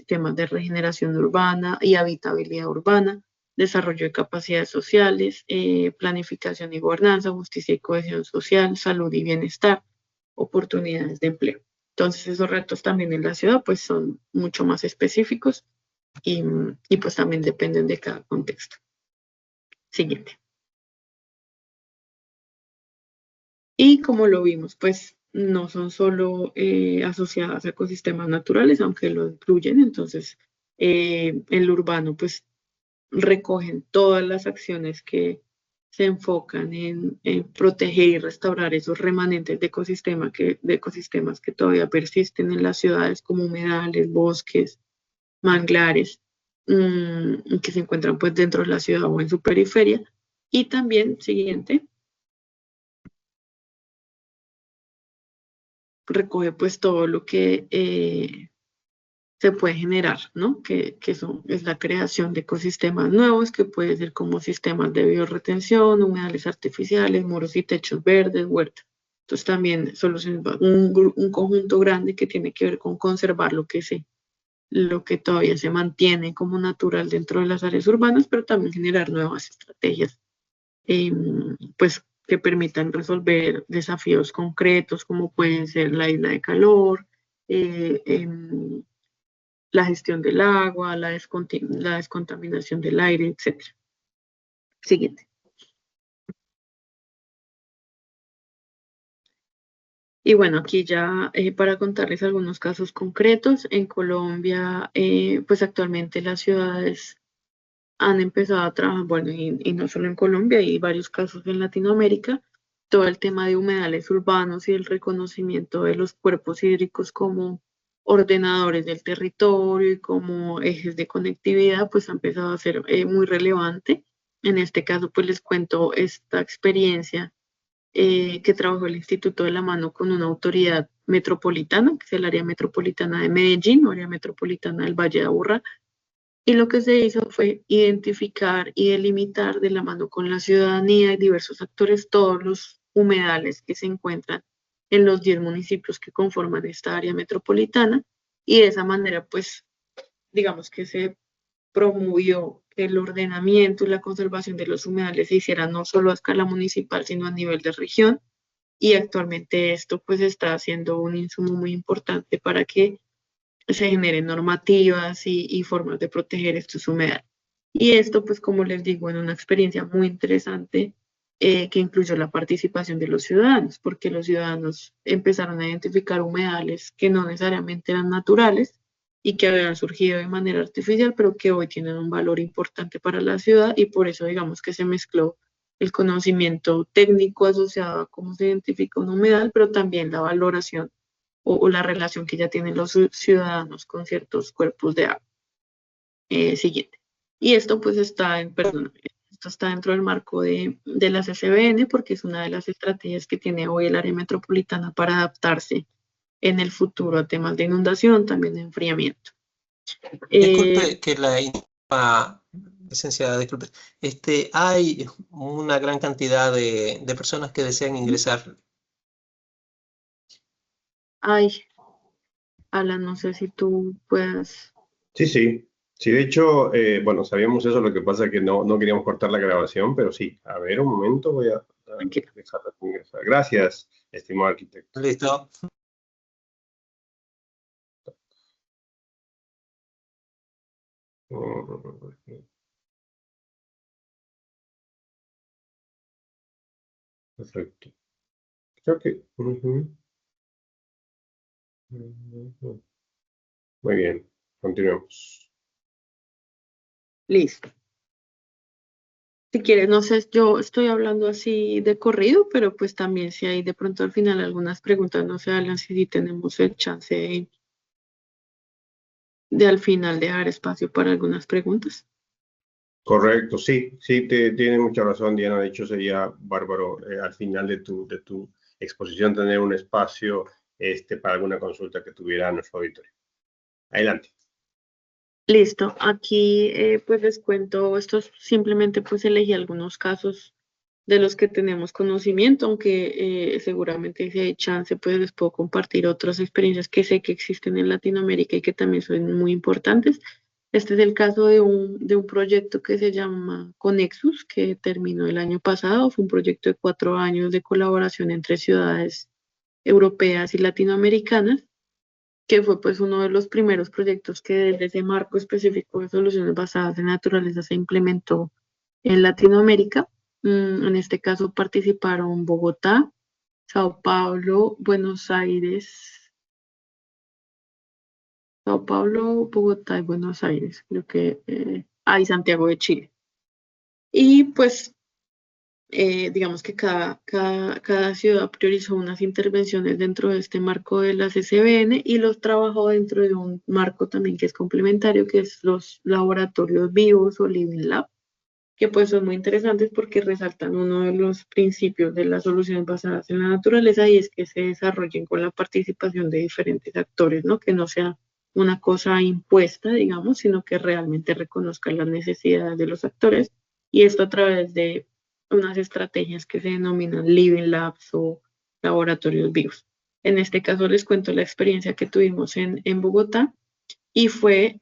temas de regeneración urbana y habitabilidad urbana, desarrollo de capacidades sociales, planificación y gobernanza, justicia y cohesión social, salud y bienestar, oportunidades de empleo. Entonces, esos retos también en la ciudad pues son mucho más específicos y pues también dependen de cada contexto. Siguiente. Y como lo vimos, pues no son solo asociadas a ecosistemas naturales, aunque lo incluyen. Entonces, el urbano, pues recogen todas las acciones que se enfocan en proteger y restaurar esos remanentes de ecosistemas que todavía persisten en las ciudades, como humedales, bosques, manglares, que se encuentran pues dentro de la ciudad o en su periferia. Y también, siguiente, recoge pues todo lo que se puede generar, ¿no? Es la creación de ecosistemas nuevos, que puede ser como sistemas de biorretención, humedales artificiales, muros y techos verdes, huertas. Entonces también un conjunto grande que tiene que ver con conservar lo que todavía se mantiene como natural dentro de las áreas urbanas, pero también generar nuevas estrategias pues que permitan resolver desafíos concretos como pueden ser la isla de calor, eh, em, la gestión del agua, la descontaminación del aire, etc. Siguiente. Y bueno, aquí ya para contarles algunos casos concretos, en Colombia, pues actualmente las ciudades han empezado a trabajar, bueno, y no solo en Colombia, hay varios casos en Latinoamérica, todo el tema de humedales urbanos y el reconocimiento de los cuerpos hídricos como ordenadores del territorio y como ejes de conectividad, pues ha empezado a ser muy relevante. En este caso, pues les cuento esta experiencia que trabajó el Instituto de la Mano con una autoridad metropolitana, que es el área metropolitana de Medellín, área metropolitana del Valle de Aburrá, y lo que se hizo fue identificar y delimitar de la mano con la ciudadanía y diversos actores todos los humedales que se encuentran en los 10 municipios que conforman esta área metropolitana y de esa manera pues digamos que se promovió que el ordenamiento y la conservación de los humedales se hiciera no solo a escala municipal sino a nivel de región y actualmente esto pues está siendo un insumo muy importante para que se generen normativas y formas de proteger estos humedales. Y esto, pues como les digo, en una experiencia muy interesante que incluyó la participación de los ciudadanos, porque los ciudadanos empezaron a identificar humedales que no necesariamente eran naturales y que habían surgido de manera artificial, pero que hoy tienen un valor importante para la ciudad y por eso digamos que se mezcló el conocimiento técnico asociado a cómo se identifica un humedal, pero también la valoración o la relación que ya tienen los ciudadanos con ciertos cuerpos de agua. Siguiente. Y esto pues perdón, esto está dentro del marco de las SBN porque es una de las estrategias que tiene hoy el área metropolitana para adaptarse en el futuro a temas de inundación, también de enfriamiento. Disculpe que la licenciada, disculpe. Hay una gran cantidad de personas que desean ingresar. Ay, Alan, no sé si tú puedas. Sí, sí. Sí, de hecho, bueno, sabíamos eso, lo que pasa es que no queríamos cortar la grabación, pero sí. A ver, un momento, voy a Tranquila. dejarla ingresar. Gracias, estimado arquitecto. Listo. Perfecto. Creo que... ujú. Muy bien, continuemos. Listo. Si quieres, no sé, yo estoy hablando así de corrido, pero pues también si hay de pronto al final algunas preguntas, no sé, Alan, si tenemos el chance de al final dejar espacio para algunas preguntas. Correcto, sí, sí, tiene mucha razón, Diana. De hecho, sería bárbaro al final de tu exposición tener un espacio para alguna consulta que tuviera nuestro auditorio. Adelante. Listo, aquí pues les cuento, esto simplemente pues elegí algunos casos de los que tenemos conocimiento, aunque seguramente si hay chance pues les puedo compartir otras experiencias que sé que existen en Latinoamérica y que también son muy importantes. Este es el caso de un proyecto que se llama Conexus, que terminó el año pasado. Fue un proyecto de 4 años de colaboración entre ciudades europeas y latinoamericanas, que fue pues uno de los primeros proyectos que desde ese marco específico de soluciones basadas en naturaleza se implementó en Latinoamérica. En este caso participaron Bogotá, Sao Paulo, Sao Paulo, Bogotá y Buenos Aires, creo que hay Santiago de Chile. Y pues digamos que cada ciudad priorizó unas intervenciones dentro de este marco de las SBN y los trabajó dentro de un marco también que es complementario, que es los laboratorios vivos o Living Lab, que pues son muy interesantes porque resaltan uno de los principios de las soluciones basadas en la naturaleza y es que se desarrollen con la participación de diferentes actores, ¿no? Que no sea una cosa impuesta, digamos, sino que realmente reconozcan las necesidades de los actores y esto a través de unas estrategias que se denominan Living Labs o laboratorios vivos. En este caso les cuento la experiencia que tuvimos en Bogotá y fue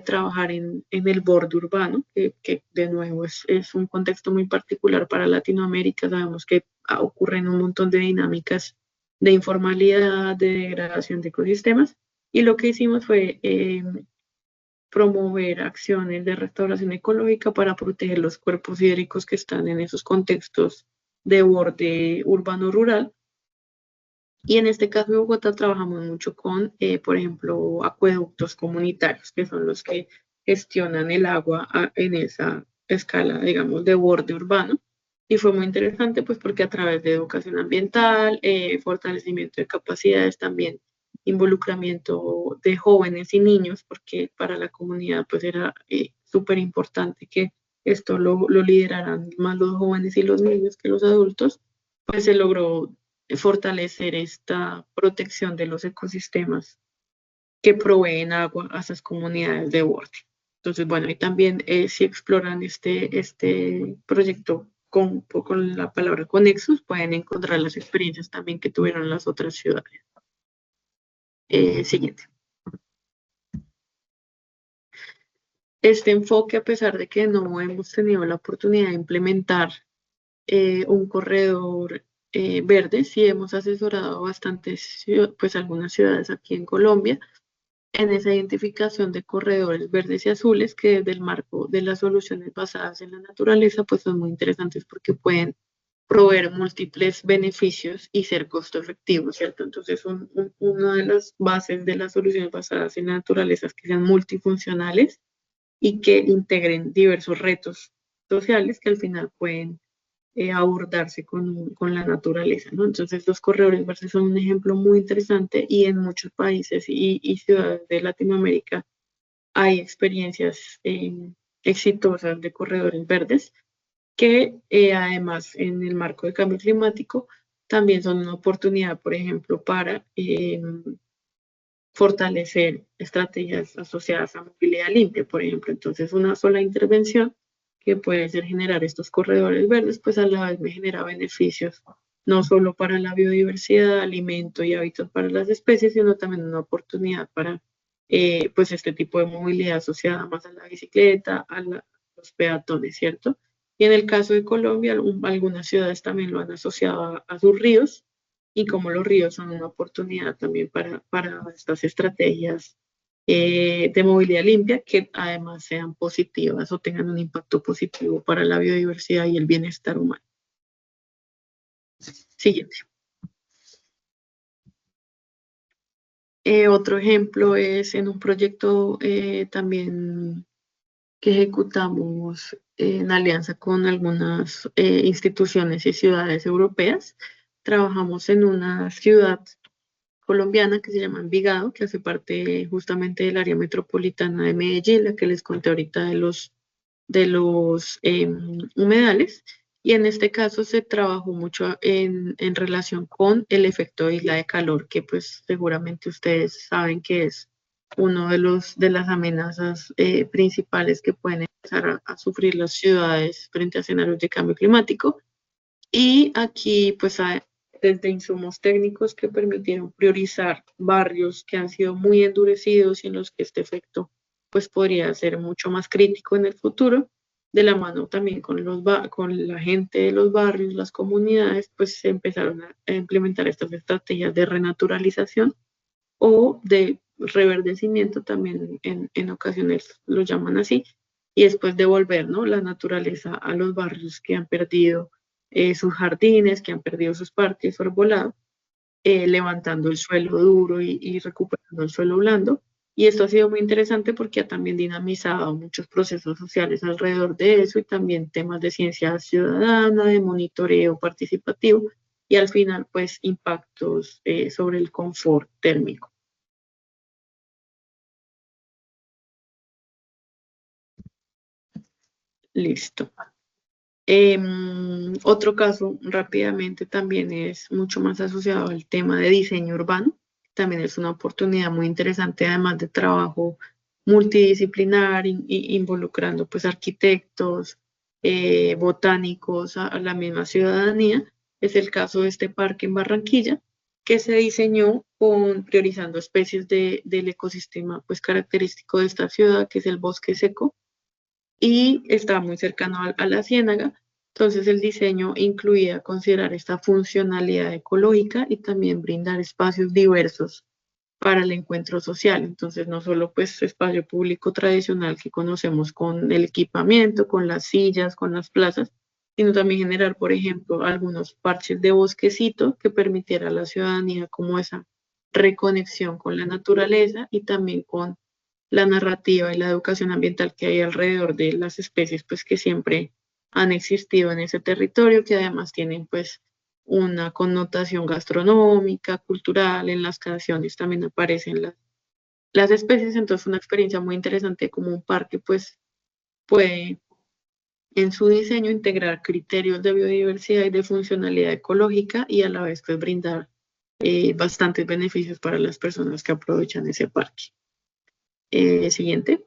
trabajar en el borde urbano, que de nuevo es un contexto muy particular para Latinoamérica. Sabemos que ocurren un montón de dinámicas de informalidad, de degradación de ecosistemas, y lo que hicimos fue promover acciones de restauración ecológica para proteger los cuerpos hídricos que están en esos contextos de borde urbano-rural. Y en este caso de Bogotá trabajamos mucho con, por ejemplo, acueductos comunitarios, que son los que gestionan el agua en esa escala, digamos, de borde urbano. Y fue muy interesante, pues, porque a través de educación ambiental, fortalecimiento de capacidades, también involucramiento de jóvenes y niños, porque para la comunidad, pues, era súper importante que esto lo lideraran más los jóvenes y los niños que los adultos, pues se logró fortalecer esta protección de los ecosistemas que proveen agua a esas comunidades de borde. Entonces, bueno, y también si exploran este proyecto con la palabra Conexus, pueden encontrar las experiencias también que tuvieron las otras ciudades. Siguiente. Este enfoque, a pesar de que no hemos tenido la oportunidad de implementar un corredor verde, sí hemos asesorado a bastantes, pues algunas ciudades aquí en Colombia, en esa identificación de corredores verdes y azules que desde el marco de las soluciones basadas en la naturaleza, pues son muy interesantes porque pueden proveer múltiples beneficios y ser costo efectivos, ¿cierto? Entonces, una de las bases de las soluciones basadas en la naturaleza es que sean multifuncionales y que integren diversos retos sociales que al final pueden abordarse con la naturaleza, ¿no? Entonces los corredores verdes son un ejemplo muy interesante y en muchos países y ciudades de Latinoamérica hay experiencias exitosas de corredores verdes que además en el marco del cambio climático también son una oportunidad, por ejemplo, para fortalecer estrategias asociadas a movilidad limpia, por ejemplo. Entonces, una sola intervención que puede ser generar estos corredores verdes, pues a la vez me genera beneficios no solo para la biodiversidad, alimento y hábitat para las especies, sino también una oportunidad para pues este tipo de movilidad asociada más a la bicicleta, los peatones, ¿cierto? Y en el caso de Colombia, algunas ciudades también lo han asociado a sus ríos, y como los ríos son una oportunidad también para estas estrategias de movilidad limpia que además sean positivas o tengan un impacto positivo para la biodiversidad y el bienestar humano. Siguiente. Otro ejemplo es en un proyecto también que ejecutamos en alianza con algunas instituciones y ciudades europeas. Trabajamos en una ciudad colombiana que se llama Envigado, que hace parte justamente del área metropolitana de Medellín, la que les conté ahorita de los humedales. Y en este caso se trabajó mucho en relación con el efecto isla de calor, que pues seguramente ustedes saben que es uno de las amenazas principales que pueden empezar a sufrir las ciudades frente a escenarios de cambio climático. Y aquí pues desde insumos técnicos que permitieron priorizar barrios que han sido muy endurecidos y en los que este efecto pues podría ser mucho más crítico en el futuro, de la mano también con con la gente de los barrios, las comunidades, pues se empezaron a implementar estas estrategias de renaturalización o de reverdecimiento, también en ocasiones lo llaman así, y después devolver, ¿no?, la naturaleza a los barrios que han perdido sus jardines, que han perdido sus parques arbolados, levantando el suelo duro y recuperando el suelo blando. Y esto ha sido muy interesante porque ha también dinamizado muchos procesos sociales alrededor de eso y también temas de ciencia ciudadana, de monitoreo participativo y al final pues impactos sobre el confort térmico. Listo. Otro caso rápidamente también es mucho más asociado al tema de diseño urbano. También es una oportunidad muy interesante, además de trabajo multidisciplinar, involucrando pues arquitectos, botánicos, a la misma ciudadanía. Es el caso de este parque en Barranquilla, que se diseñó priorizando especies del ecosistema pues característico de esta ciudad, que es el bosque seco, y está muy cercano a la ciénaga. Entonces el diseño incluía considerar esta funcionalidad ecológica y también brindar espacios diversos para el encuentro social. Entonces no solo pues espacio público tradicional que conocemos con el equipamiento, con las sillas, con las plazas, sino también generar, por ejemplo, algunos parches de bosquecito que permitiera a la ciudadanía como esa reconexión con la naturaleza y también con la narrativa y la educación ambiental que hay alrededor de las especies pues que siempre han existido en ese territorio, que además tienen pues una connotación gastronómica, cultural. En las canciones también aparecen las especies. Entonces una experiencia muy interesante, como un parque pues puede en su diseño integrar criterios de biodiversidad y de funcionalidad ecológica y a la vez pues brindar bastantes beneficios para las personas que aprovechan ese parque. Siguiente.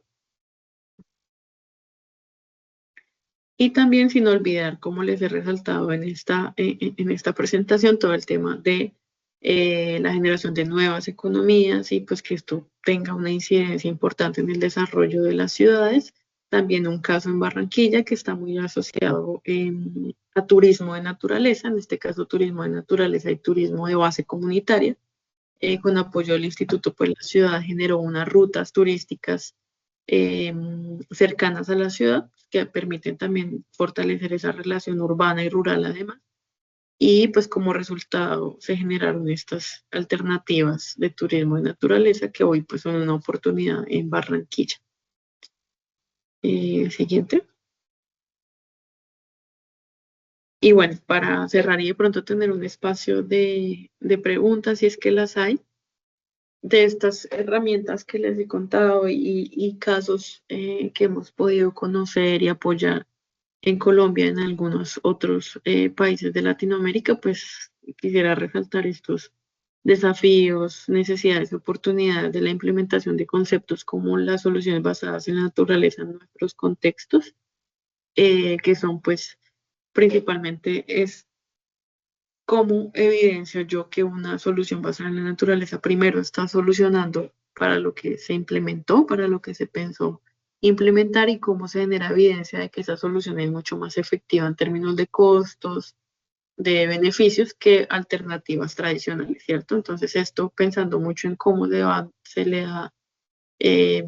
Y también sin olvidar, como les he resaltado en esta presentación, todo el tema de la generación de nuevas economías y pues que esto tenga una incidencia importante en el desarrollo de las ciudades. También un caso en Barranquilla que está muy asociado a turismo de naturaleza, en este caso turismo de naturaleza y turismo de base comunitaria. Con apoyo del instituto, pues la ciudad generó unas rutas turísticas cercanas a la ciudad que permiten también fortalecer esa relación urbana y rural además. Y pues como resultado se generaron estas alternativas de turismo de naturaleza que hoy pues son una oportunidad en Barranquilla. Siguiente. Y bueno, para cerrar y de pronto tener un espacio de preguntas, si es que las hay, de estas herramientas que les he contado y casos que hemos podido conocer y apoyar en Colombia, en algunos otros países de Latinoamérica, pues quisiera resaltar estos desafíos, necesidades y oportunidades de la implementación de conceptos como las soluciones basadas en la naturaleza en nuestros contextos, que son pues principalmente es cómo evidencio yo que una solución basada en la naturaleza primero está solucionando para lo que se implementó, para lo que se pensó implementar, y cómo se genera evidencia de que esa solución es mucho más efectiva en términos de costos, de beneficios que alternativas tradicionales, ¿cierto? Entonces esto pensando mucho en cómo se le da eh,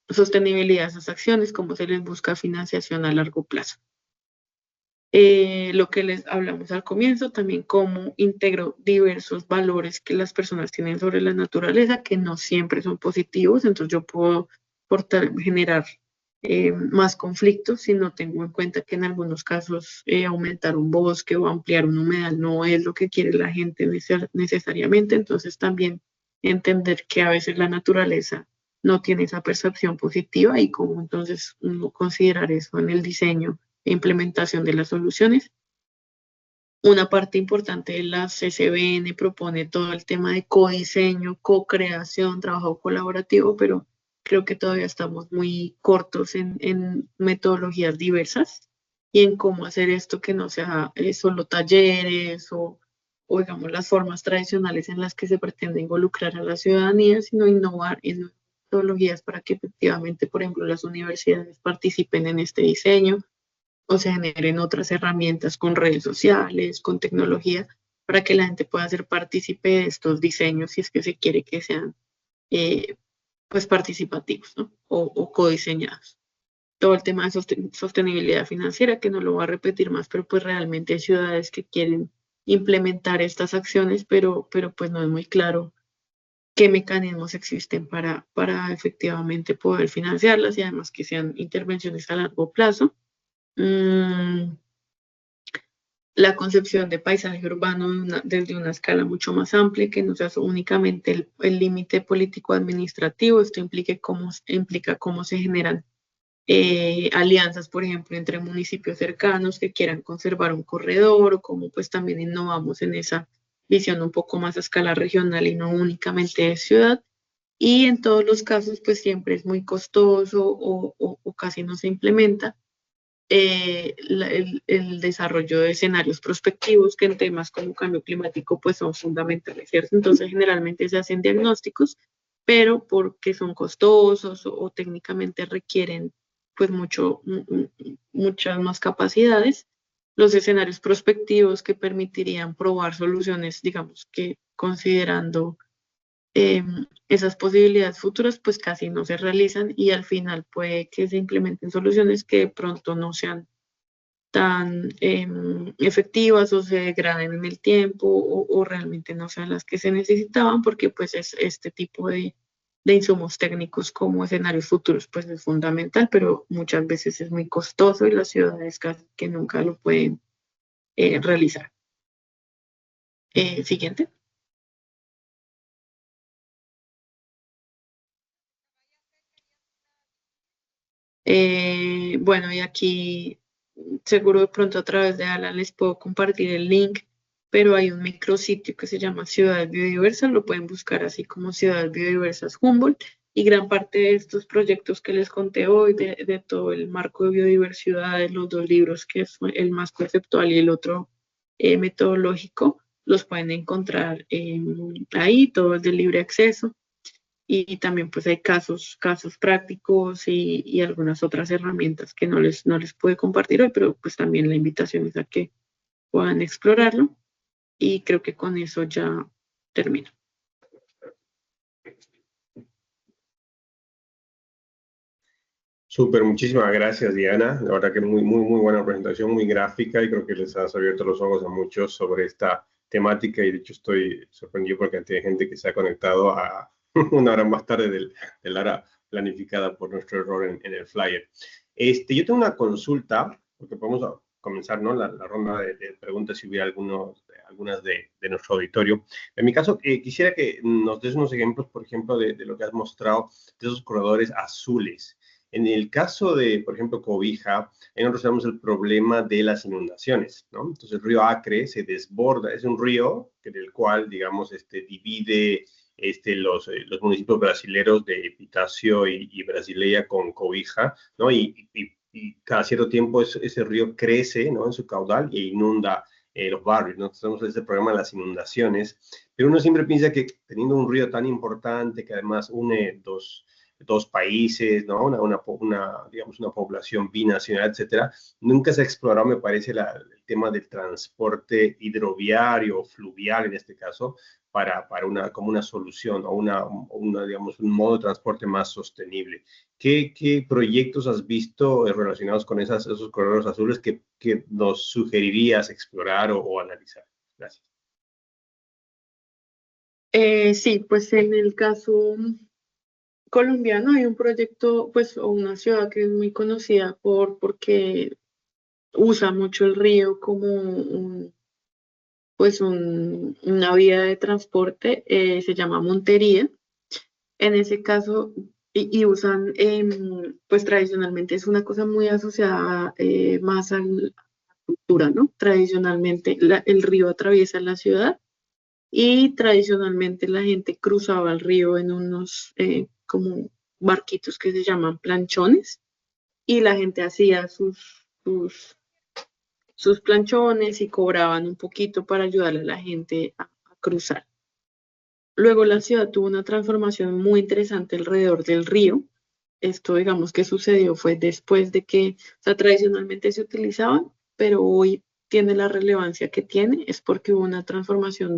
sostenibilidad a esas acciones, cómo se les busca financiación a largo plazo. Lo que les hablamos al comienzo, también cómo integro diversos valores que las personas tienen sobre la naturaleza, que no siempre son positivos, entonces yo puedo generar más conflictos si no tengo en cuenta que en algunos casos aumentar un bosque o ampliar un humedal no es lo que quiere la gente necesariamente, entonces también entender que a veces la naturaleza no tiene esa percepción positiva y cómo entonces uno considerar eso en el diseño e implementación de las soluciones. Una parte importante de la CCBN propone todo el tema de codiseño, co-creación, trabajo colaborativo, pero creo que todavía estamos muy cortos en metodologías diversas y en cómo hacer esto que no sea solo talleres o digamos las formas tradicionales en las que se pretende involucrar a la ciudadanía, sino innovar en metodologías para que efectivamente, por ejemplo, las universidades participen en este diseño o se generen otras herramientas con redes sociales, con tecnología, para que la gente pueda ser partícipe de estos diseños si es que se quiere que sean eh, pues participativos, ¿no? O codiseñados. Todo el tema de sostenibilidad financiera, que no lo voy a repetir más, pero pues realmente hay ciudades que quieren implementar estas acciones, pero pues no es muy claro qué mecanismos existen para efectivamente poder financiarlas y además que sean intervenciones a largo plazo. La concepción de paisaje urbano desde una escala mucho más amplia, que no sea únicamente el límite político-administrativo, esto implica cómo se generan alianzas, por ejemplo, entre municipios cercanos que quieran conservar un corredor o cómo pues también innovamos en esa visión un poco más a escala regional y no únicamente de ciudad. Y en todos los casos pues siempre es muy costoso o casi no se implementa el desarrollo de escenarios prospectivos que en temas como cambio climático pues son fundamentales, ¿cierto? Entonces generalmente se hacen diagnósticos, pero porque son costosos o técnicamente requieren pues muchas más capacidades, los escenarios prospectivos que permitirían probar soluciones, digamos que considerando esas posibilidades futuras pues casi no se realizan y al final puede que se implementen soluciones que de pronto no sean tan efectivas o se degraden en el tiempo o realmente no sean las que se necesitaban porque pues es este tipo de insumos técnicos como escenarios futuros pues es fundamental, pero muchas veces es muy costoso y las ciudades casi que nunca lo pueden realizar. Siguiente. Bueno, y aquí seguro de pronto a través de Alan les puedo compartir el link, pero hay un micrositio que se llama Ciudades Biodiversas, lo pueden buscar así como Ciudades Biodiversas Humboldt, y gran parte de estos proyectos que les conté hoy, de todo el marco de biodiversidad, de los dos libros, que es el más conceptual y el otro metodológico, los pueden encontrar ahí, todo es de libre acceso y también pues hay casos prácticos y algunas otras herramientas que no les pude compartir hoy, pero pues también la invitación es a que puedan explorarlo y creo que con eso ya termino. Súper, muchísimas gracias, Diana. La verdad que muy buena presentación, muy gráfica y creo que les has abierto los ojos a muchos sobre esta temática y de hecho estoy sorprendido por la cantidad de gente que se ha conectado a una hora más tarde de la hora planificada por nuestro error en el flyer. Yo tengo una consulta, porque podemos comenzar, ¿no? La ronda de preguntas si hubiera algunas de nuestro auditorio. En mi caso, quisiera que nos des unos ejemplos, por ejemplo, de lo que has mostrado de esos corredores azules. En el caso de, por ejemplo, Cobija, ahí nosotros tenemos el problema de las inundaciones, ¿no? Entonces el río Acre se desborda, es un río del cual, digamos, divide los municipios brasileños de Epitácio y Brasileia con Cobija, ¿no? Y cada cierto tiempo ese río crece, ¿no? En su caudal e inunda los barrios, ¿no? Entonces tenemos ese problema de las inundaciones, pero uno siempre piensa que teniendo un río tan importante que además une dos países, ¿no? Digamos, una población binacional, etcétera. Nunca se ha explorado, me parece, el tema del transporte hidroviario o fluvial, en este caso, como una solución o digamos, un modo de transporte más sostenible. ¿Qué proyectos has visto relacionados con esos corredores azules que nos sugerirías explorar o analizar? Gracias. Sí, pues en el caso colombiano hay un proyecto, pues, o una ciudad que es muy conocida porque usa mucho el río como una vía de transporte, se llama Montería. En ese caso, y usan, pues tradicionalmente es una cosa muy asociada más a la cultura, ¿no? Tradicionalmente el río atraviesa la ciudad y tradicionalmente la gente cruzaba el río en unos como barquitos que se llaman planchones y la gente hacía sus planchones y cobraban un poquito para ayudarle a la gente a cruzar. Luego la ciudad tuvo una transformación muy interesante alrededor del río. Esto, digamos, que sucedió fue después de que, o sea, tradicionalmente se utilizaban, pero hoy tiene la relevancia que tiene, es porque hubo una transformación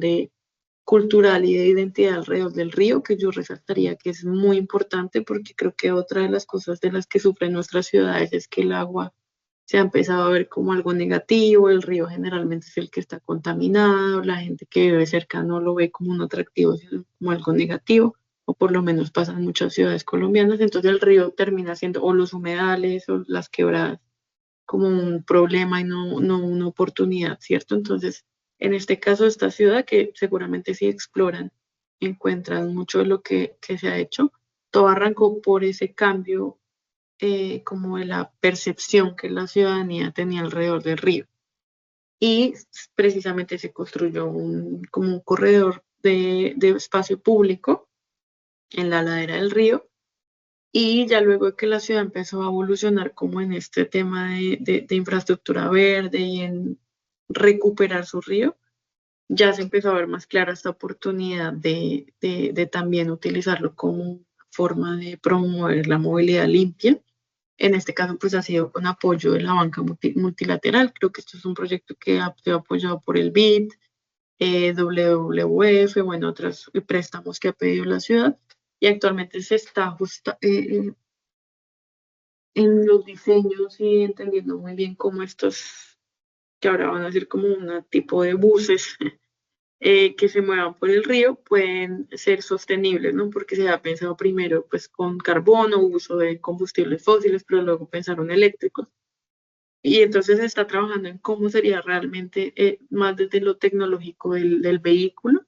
cultural y de identidad alrededor del río, que yo resaltaría que es muy importante porque creo que otra de las cosas de las que sufren nuestras ciudades es que el agua se ha empezado a ver como algo negativo, el río generalmente es el que está contaminado, la gente que vive cerca no lo ve como un atractivo, sino como algo negativo, o por lo menos pasa en muchas ciudades colombianas, entonces el río termina siendo o los humedales o las quebradas como un problema y no una oportunidad, ¿cierto? Entonces, en este caso, esta ciudad, que seguramente si exploran, encuentran mucho de lo que se ha hecho, todo arrancó por ese cambio como de la percepción que la ciudadanía tenía alrededor del río. Y precisamente se construyó como un corredor de espacio público en la ladera del río. Y ya luego de que la ciudad empezó a evolucionar como en este tema de infraestructura verde y en recuperar su río, ya se empezó a ver más clara esta oportunidad de también utilizarlo como forma de promover la movilidad limpia. En este caso, pues ha sido con apoyo de la banca multilateral. Creo que esto es un proyecto que ha sido apoyado por el BID, WWF, bueno, otros préstamos que ha pedido la ciudad. Y actualmente se está en los diseños y entendiendo muy bien cómo estos, que ahora van a ser como un tipo de buses que se muevan por el río, pueden ser sostenibles, ¿no? Porque se ha pensado primero pues con carbono, uso de combustibles fósiles, pero luego pensaron eléctricos. Y entonces se está trabajando en cómo sería realmente más desde lo tecnológico del vehículo,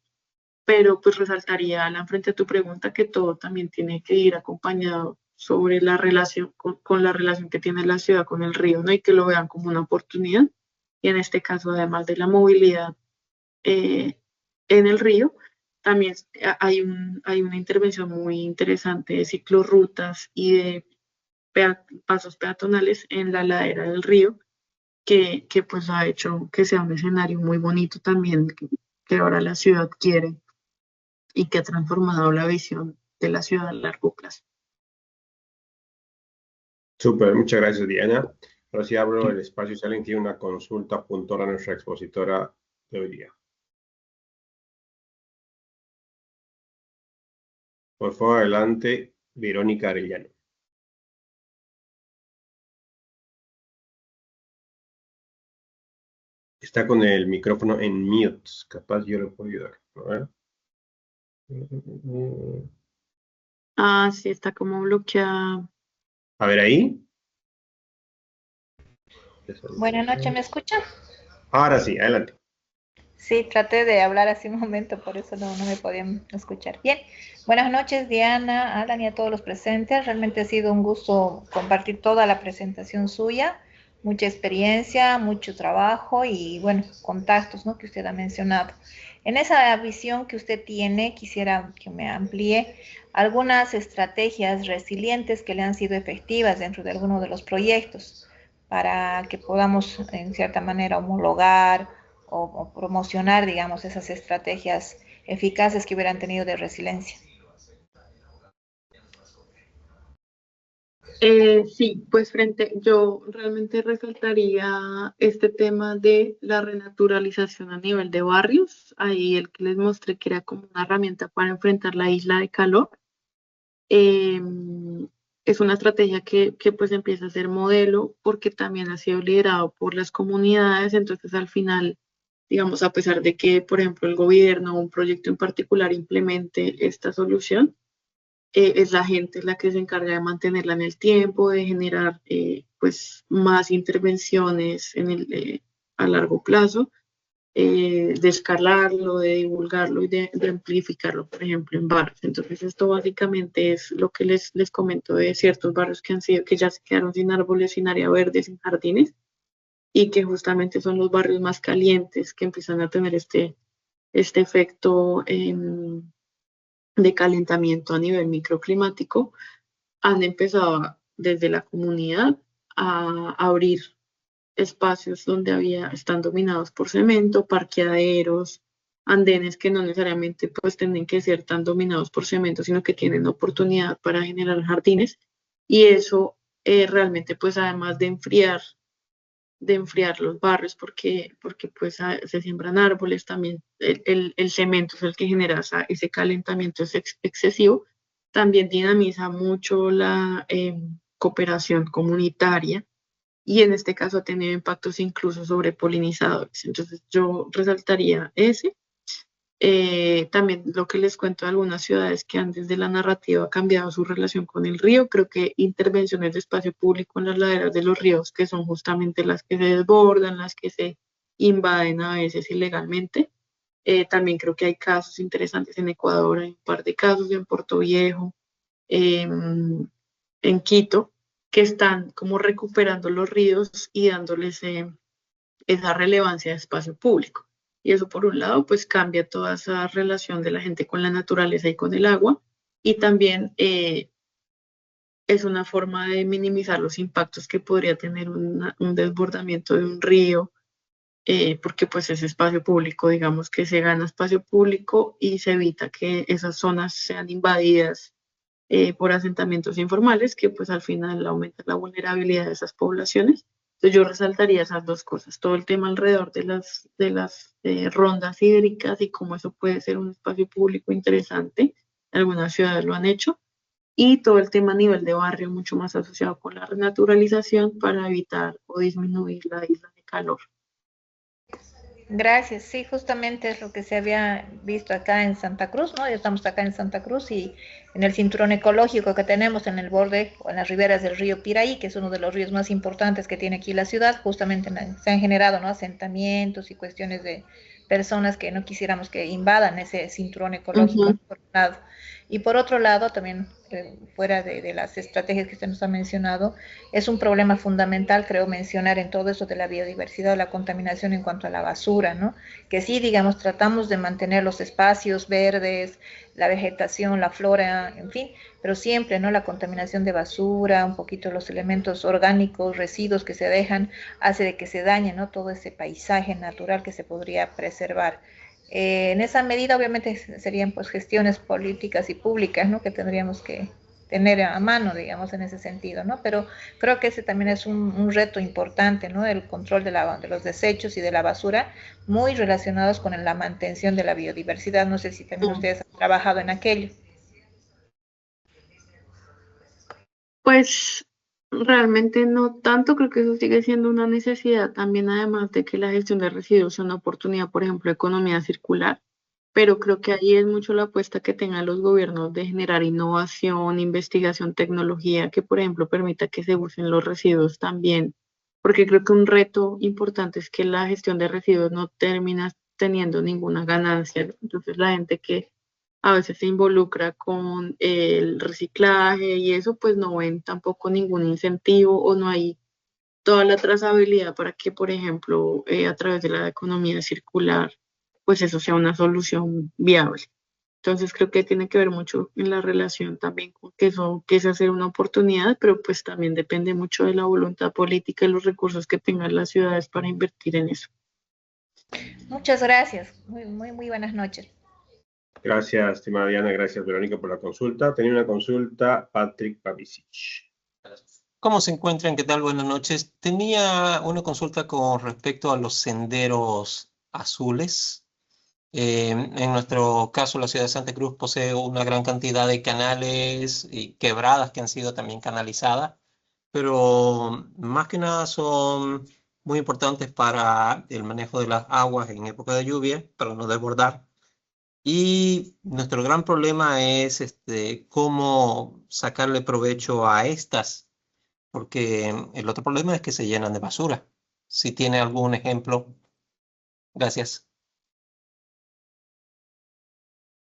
pero pues resaltaría, Alan, frente a tu pregunta, que todo también tiene que ir acompañado sobre la relación, con la relación que tiene la ciudad con el río, ¿no? Y que lo vean como una oportunidad. Y en este caso, además de la movilidad eh, en el río, también hay una intervención muy interesante de ciclorrutas y de pasos peatonales en la ladera del río, que pues ha hecho que sea un escenario muy bonito también, que ahora la ciudad quiere y que ha transformado la visión de la ciudad a largo plazo. Súper, muchas gracias, Diana. Ahora sí abro el espacio si alguien tiene una consulta puntual a nuestra expositora de hoy día. Por favor, adelante, Verónica Arellano. Está con el micrófono en mute. Capaz yo le puedo ayudar. A ver. Ah, sí, está como bloqueada. A ver ahí. Buenas noches, ¿me escuchan? Ahora sí, adelante. Sí, traté de hablar hace un momento, por eso no me podían escuchar. Bien, buenas noches, Diana, Alan y a todos los presentes. Realmente ha sido un gusto compartir toda la presentación suya, mucha experiencia, mucho trabajo y, bueno, contactos, ¿no?, que usted ha mencionado. En esa visión que usted tiene, quisiera que me amplíe algunas estrategias resilientes que le han sido efectivas dentro de alguno de los proyectos para que podamos, en cierta manera, homologar o promocionar, digamos, esas estrategias eficaces que hubieran tenido de resiliencia. Sí, pues yo realmente resaltaría este tema de la renaturalización a nivel de barrios. Ahí el que les mostré que era como una herramienta para enfrentar la isla de calor. Eh, es una estrategia que pues empieza a ser modelo porque también ha sido liderado por las comunidades. Entonces al final, digamos, a pesar de que, por ejemplo, el gobierno o un proyecto en particular implemente esta solución, es la gente la que se encarga de mantenerla en el tiempo, de generar pues más intervenciones a largo plazo, de escalarlo, de divulgarlo y de amplificarlo, por ejemplo, en barrios. Entonces esto básicamente es lo que les comento de ciertos barrios que ya se quedaron sin árboles, sin área verde, sin jardines, y que justamente son los barrios más calientes que empiezan a tener este efecto de calentamiento a nivel microclimático. Han empezado desde la comunidad a abrir espacios donde están dominados por cemento, parqueaderos, andenes que no necesariamente pues tienen que ser tan dominados por cemento, sino que tienen oportunidad para generar jardines. Y eso realmente pues además de enfriar los barrios porque pues se siembran árboles, también el cemento es el que genera ese calentamiento excesivo, también dinamiza mucho la cooperación comunitaria y en este caso ha tenido impactos incluso sobre polinizadores. Entonces yo resaltaría ese. También lo que les cuento de algunas ciudades que han desde la narrativa cambiado su relación con el río. Creo que intervenciones de espacio público en las laderas de los ríos, que son justamente las que se desbordan, las que se invaden a veces ilegalmente. También creo que hay casos interesantes en Ecuador, hay un par de casos en Puerto Viejo, en Quito, que están como recuperando los ríos y dándoles esa relevancia de espacio público. Y eso por un lado, pues cambia toda esa relación de la gente con la naturaleza y con el agua. Y también es una forma de minimizar los impactos que podría tener un desbordamiento de un río, porque pues es espacio público, digamos que se gana espacio público y se evita que esas zonas sean invadidas por asentamientos informales que pues al final aumentan la vulnerabilidad de esas poblaciones. Entonces yo resaltaría esas dos cosas, todo el tema alrededor de las rondas hídricas y cómo eso puede ser un espacio público interesante, algunas ciudades lo han hecho, y todo el tema a nivel de barrio mucho más asociado con la renaturalización para evitar o disminuir la isla de calor. Gracias, sí, justamente es lo que se había visto acá en Santa Cruz, ¿no? Ya estamos acá en Santa Cruz y en el cinturón ecológico que tenemos en el borde o en las riberas del río Piraí, que es uno de los ríos más importantes que tiene aquí la ciudad, justamente se han generado, ¿no?, asentamientos y cuestiones de personas que no quisiéramos que invadan ese cinturón ecológico, Ujú. por un lado. Y por otro lado, también fuera de las estrategias que usted nos ha mencionado, es un problema fundamental, creo, mencionar en todo eso de la biodiversidad o la contaminación en cuanto a la basura, ¿no? Que sí, digamos, tratamos de mantener los espacios verdes, la vegetación, la flora, en fin, pero siempre, ¿no? La contaminación de basura, un poquito los elementos orgánicos, residuos que se dejan, hace de que se dañe, ¿no?, todo ese paisaje natural que se podría preservar. En esa medida, obviamente, serían pues gestiones políticas y públicas, ¿no?, que tendríamos que tener a mano, digamos, en ese sentido, ¿no? Pero creo que ese también es un reto importante, ¿no? El control de los desechos y de la basura, muy relacionados con la mantención de la biodiversidad. No sé si también ustedes han trabajado en aquello. Pues realmente no tanto, creo que eso sigue siendo una necesidad también, además de que la gestión de residuos es una oportunidad, por ejemplo, de economía circular, pero creo que ahí es mucho la apuesta que tengan los gobiernos de generar innovación, investigación, tecnología que, por ejemplo, permita que se usen los residuos también, porque creo que un reto importante es que la gestión de residuos no termina teniendo ninguna ganancia. Entonces la gente que a veces se involucra con el reciclaje y eso, pues no ven tampoco ningún incentivo o no hay toda la trazabilidad para que, por ejemplo, a través de la economía circular, pues eso sea una solución viable. Entonces creo que tiene que ver mucho en la relación también con que eso empiece a ser una oportunidad, pero pues también depende mucho de la voluntad política y los recursos que tengan las ciudades para invertir en eso. Muchas gracias. Muy buenas noches. Gracias, estimada Diana. Gracias, Verónica, por la consulta. Tenía una consulta, Patrick Pavicic. ¿Cómo se encuentran? ¿Qué tal? Buenas noches. Tenía una consulta con respecto a los senderos azules. En nuestro caso, la ciudad de Santa Cruz posee una gran cantidad de canales y quebradas que han sido también canalizadas, pero más que nada son muy importantes para el manejo de las aguas en época de lluvia, para no desbordar. Y nuestro gran problema es cómo sacarle provecho a estas, porque el otro problema es que se llenan de basura. Si tiene algún ejemplo, gracias.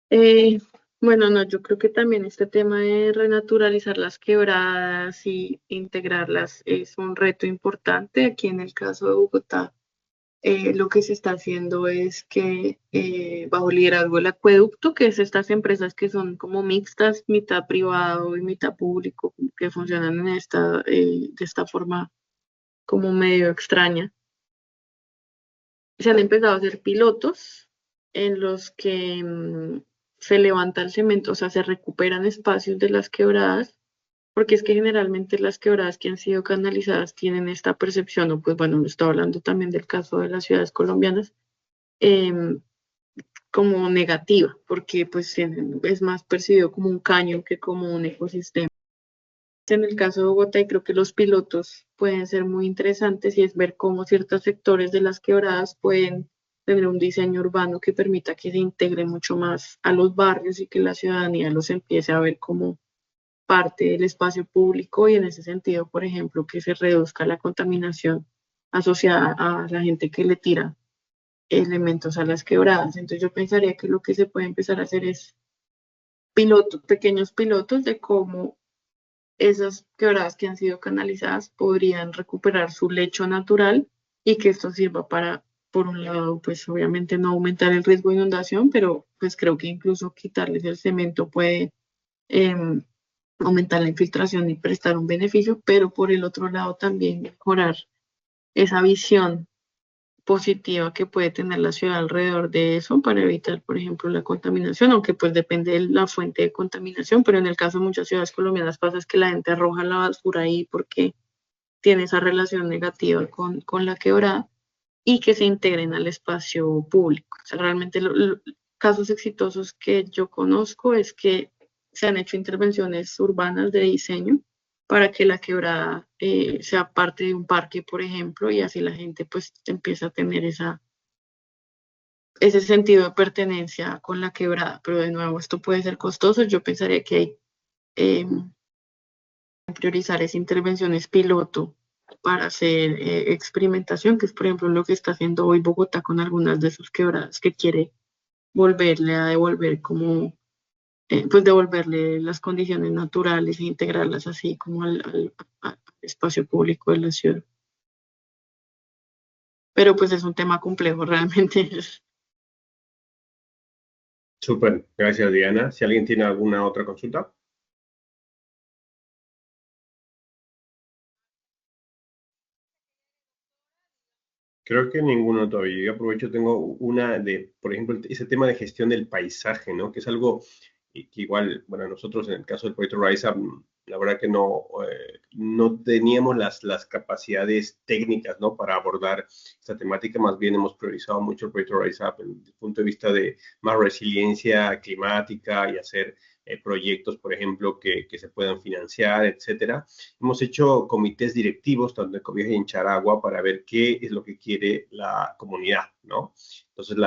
Eh, bueno, no, yo creo que también este tema de renaturalizar las quebradas y integrarlas es un reto importante. Aquí en el caso de Bogotá, lo que se está haciendo es que bajo liderazgo del acueducto, que es estas empresas que son como mixtas, mitad privado y mitad público, que funcionan en de esta forma como medio extraña, se han empezado a hacer pilotos en los que se levanta el cemento, o sea, se recuperan espacios de las quebradas, porque es que generalmente las quebradas que han sido canalizadas tienen esta percepción, o pues bueno, estoy hablando también del caso de las ciudades colombianas, em, como negativa, porque pues es más percibido como un caño que como un ecosistema. En el caso de Bogotá, y creo que los pilotos pueden ser muy interesantes y es ver cómo ciertos sectores de las quebradas pueden tener un diseño urbano que permita que se integre mucho más a los barrios y que la ciudadanía los empiece a ver como parte del espacio público y en ese sentido, por ejemplo, que se reduzca la contaminación asociada a la gente que le tira elementos a las quebradas. Entonces yo pensaría que lo que se puede empezar a hacer es pequeños pilotos de cómo esas quebradas que han sido canalizadas podrían recuperar su lecho natural y que esto sirva para, por un lado, pues obviamente no aumentar el riesgo de inundación, pero pues creo que incluso quitarles el cemento puede eh, aumentar la infiltración y prestar un beneficio, pero por el otro lado también mejorar esa visión positiva que puede tener la ciudad alrededor de eso para evitar, por ejemplo, la contaminación, aunque pues depende de la fuente de contaminación, pero en el caso de muchas ciudades colombianas pasa es que la gente arroja la basura ahí porque tiene esa relación negativa con la quebrada y que se integren al espacio público. O sea, realmente casos exitosos que yo conozco es que se han hecho intervenciones urbanas de diseño para que la quebrada sea parte de un parque, por ejemplo, y así la gente pues empieza a tener ese sentido de pertenencia con la quebrada. Pero de nuevo, esto puede ser costoso. Yo pensaría que hay eh, priorizar esas intervenciones piloto para hacer experimentación, que es por ejemplo lo que está haciendo hoy Bogotá con algunas de sus quebradas, que quiere volverle a devolver como, pues devolverle las condiciones naturales e integrarlas así como al espacio público de la ciudad. Pero pues es un tema complejo realmente. Súper, gracias Diana. Si alguien tiene alguna otra consulta. Creo que ninguno todavía. Yo aprovecho, tengo una de, por ejemplo, ese tema de gestión del paisaje, ¿no? Que es algo que igual, bueno, nosotros en el caso del proyecto Rise Up, la verdad que no teníamos las capacidades técnicas, ¿no? Para abordar esta temática, más bien hemos priorizado mucho el proyecto Rise Up desde el punto de vista de más resiliencia climática y hacer proyectos, por ejemplo, que se puedan financiar, etcétera. Hemos hecho comités directivos, tanto en Cobija y en Charagua, para ver qué es lo que quiere la comunidad, ¿no? Entonces,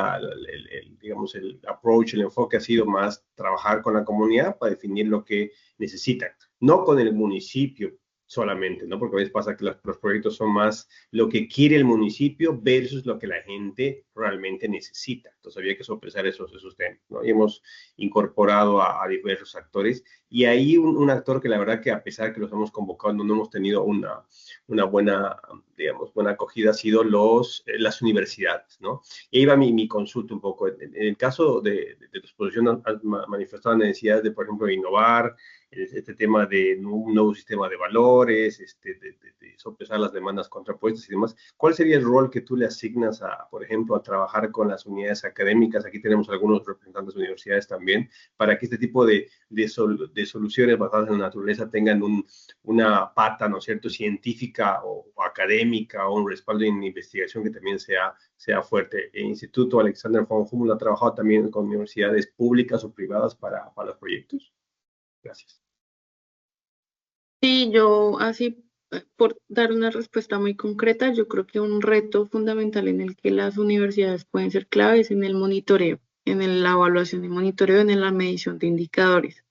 digamos, el approach, el enfoque ha sido más trabajar con la comunidad para definir lo que necesitan, no con el municipio solamente, ¿no? Porque a veces pasa que los proyectos son más lo que quiere el municipio versus lo que la gente realmente necesita. Entonces había que sopesar esos temas, ¿no? Y hemos incorporado a diversos actores y ahí un actor que la verdad que a pesar que los hemos convocado no hemos tenido una buena, digamos, buena acogida ha sido las universidades, ¿no? Y ahí va mi consulta un poco. En el caso de tu exposición has manifestado necesidades de, por ejemplo, innovar, este tema de un nuevo sistema de valores, de sopesar las demandas contrapuestas y demás. ¿Cuál sería el rol que tú le asignas, por ejemplo, a trabajar con las unidades académicas? Aquí tenemos algunos representantes de universidades también, para que este tipo de soluciones basadas en la naturaleza tengan una pata, ¿no es cierto?, científica o académica, o un respaldo en investigación que también sea fuerte. El Instituto Alexander von Humboldt ha trabajado también con universidades públicas o privadas para los proyectos. Gracias. Sí, yo así, por dar una respuesta muy concreta, yo creo que un reto fundamental en el que las universidades pueden ser claves en el monitoreo, la evaluación y monitoreo, en la medición de indicadores.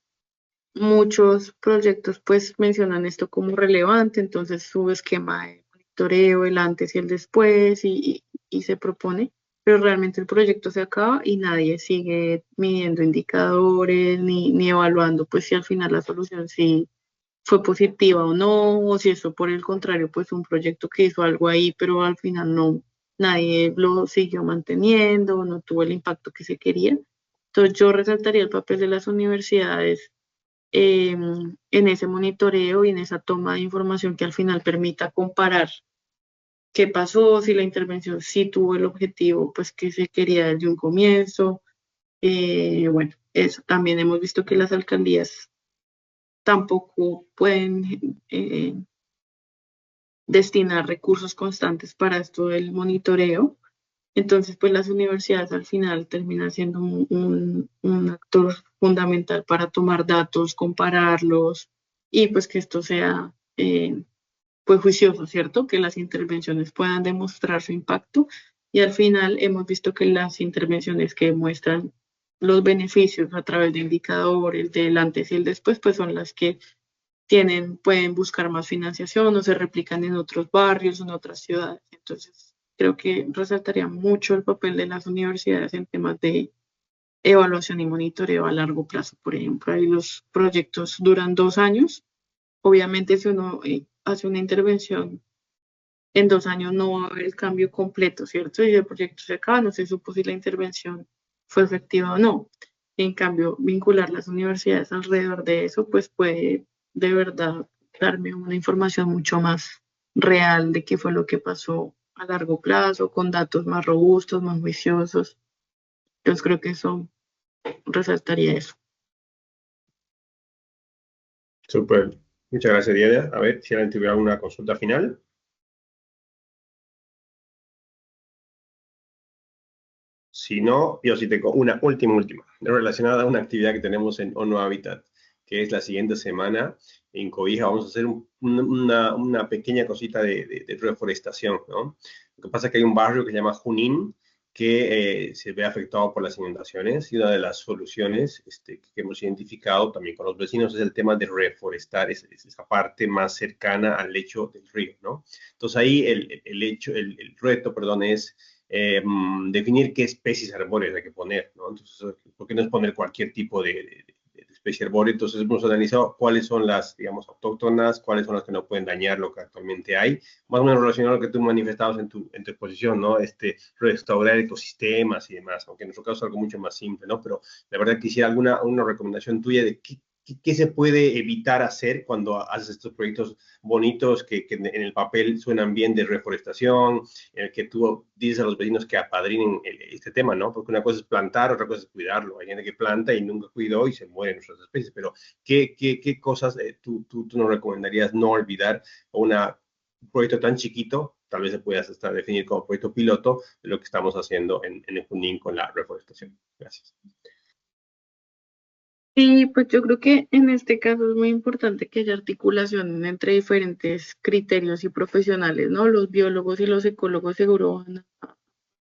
Muchos proyectos pues mencionan esto como relevante, entonces su esquema de monitoreo, el antes y el después, y se propone, pero realmente el proyecto se acaba y nadie sigue midiendo indicadores ni evaluando pues si al final la solución sí fue positiva o no, o si eso por el contrario, pues un proyecto que hizo algo ahí, pero al final no, nadie lo siguió manteniendo, no tuvo el impacto que se quería. Entonces yo resaltaría el papel de las universidades en ese monitoreo y en esa toma de información que al final permita comparar qué pasó, si la intervención sí tuvo el objetivo pues que se quería desde un comienzo. Bueno, eso también hemos visto que las alcaldías tampoco pueden destinar recursos constantes para esto del monitoreo. Entonces, pues las universidades al final terminan siendo un actor fundamental para tomar datos, compararlos y pues que esto sea pues juicioso, ¿cierto? Que las intervenciones puedan demostrar su impacto y al final hemos visto que las intervenciones que muestran los beneficios a través de indicadores del antes y el después, pues son las que pueden buscar más financiación o se replican en otros barrios, en otras ciudades. Entonces, creo que resaltaría mucho el papel de las universidades en temas de evaluación y monitoreo a largo plazo. Por ejemplo, ahí los proyectos duran 2 años. Obviamente, si uno hace una intervención en 2 años, no va a haber el cambio completo, ¿cierto? Y el proyecto se acaba, no se supo si la intervención fue efectiva o no. En cambio, vincular las universidades alrededor de eso, pues puede de verdad darme una información mucho más real de qué fue lo que pasó a largo plazo, con datos más robustos, más juiciosos. Entonces creo que eso resaltaría eso. Súper. Muchas gracias, Diana. A ver si alguien tuviera una consulta final. Si no, yo sí tengo una última, relacionada a una actividad que tenemos en ONU Habitat, que es la siguiente semana en Cobija. Vamos a hacer una pequeña cosita de reforestación, ¿no? Lo que pasa es que hay un barrio que se llama Junín, que se ve afectado por las inundaciones, y una de las soluciones que hemos identificado también con los vecinos es el tema de reforestar esa parte más cercana al lecho del río, ¿no? Entonces ahí el reto, perdón, es definir qué especies arbóreas hay que poner, ¿no? Entonces, ¿por qué no es poner cualquier tipo de especie arbórea? Entonces hemos analizado cuáles son las, digamos, autóctonas, cuáles son las que no pueden dañar lo que actualmente hay, más o menos relacionado a lo que tú manifestabas en tu exposición, ¿no? Restaurar ecosistemas y demás, aunque en nuestro caso es algo mucho más simple, ¿no? Pero la verdad quisiera una recomendación tuya de qué se puede evitar hacer cuando haces estos proyectos bonitos que en el papel suenan bien, de reforestación, en el que tú dices a los vecinos que apadrinen este tema, ¿no? Porque una cosa es plantar, otra cosa es cuidarlo. Hay gente que planta y nunca cuidó y se mueren nuestras especies, pero ¿qué cosas tú nos recomendarías no olvidar? Un proyecto tan chiquito, tal vez se pueda hasta definir como proyecto piloto de lo que estamos haciendo en Junín con la reforestación. Gracias. Sí, pues yo creo que en este caso es muy importante que haya articulación entre diferentes criterios y profesionales, ¿no? Los biólogos y los ecólogos seguro van a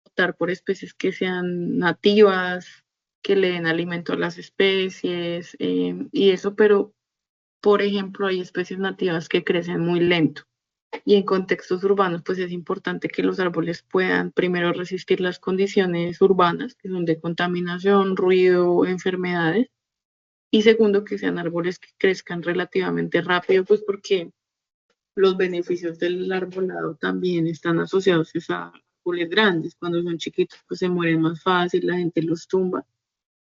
optar por especies que sean nativas, que le den alimento a las especies y eso, pero por ejemplo hay especies nativas que crecen muy lento y en contextos urbanos pues es importante que los árboles puedan primero resistir las condiciones urbanas, que son de contaminación, ruido, enfermedades, y segundo, que sean árboles que crezcan relativamente rápido, pues porque los beneficios del arbolado también están asociados a árboles grandes. Cuando son chiquitos, pues se mueren más fácil, la gente los tumba.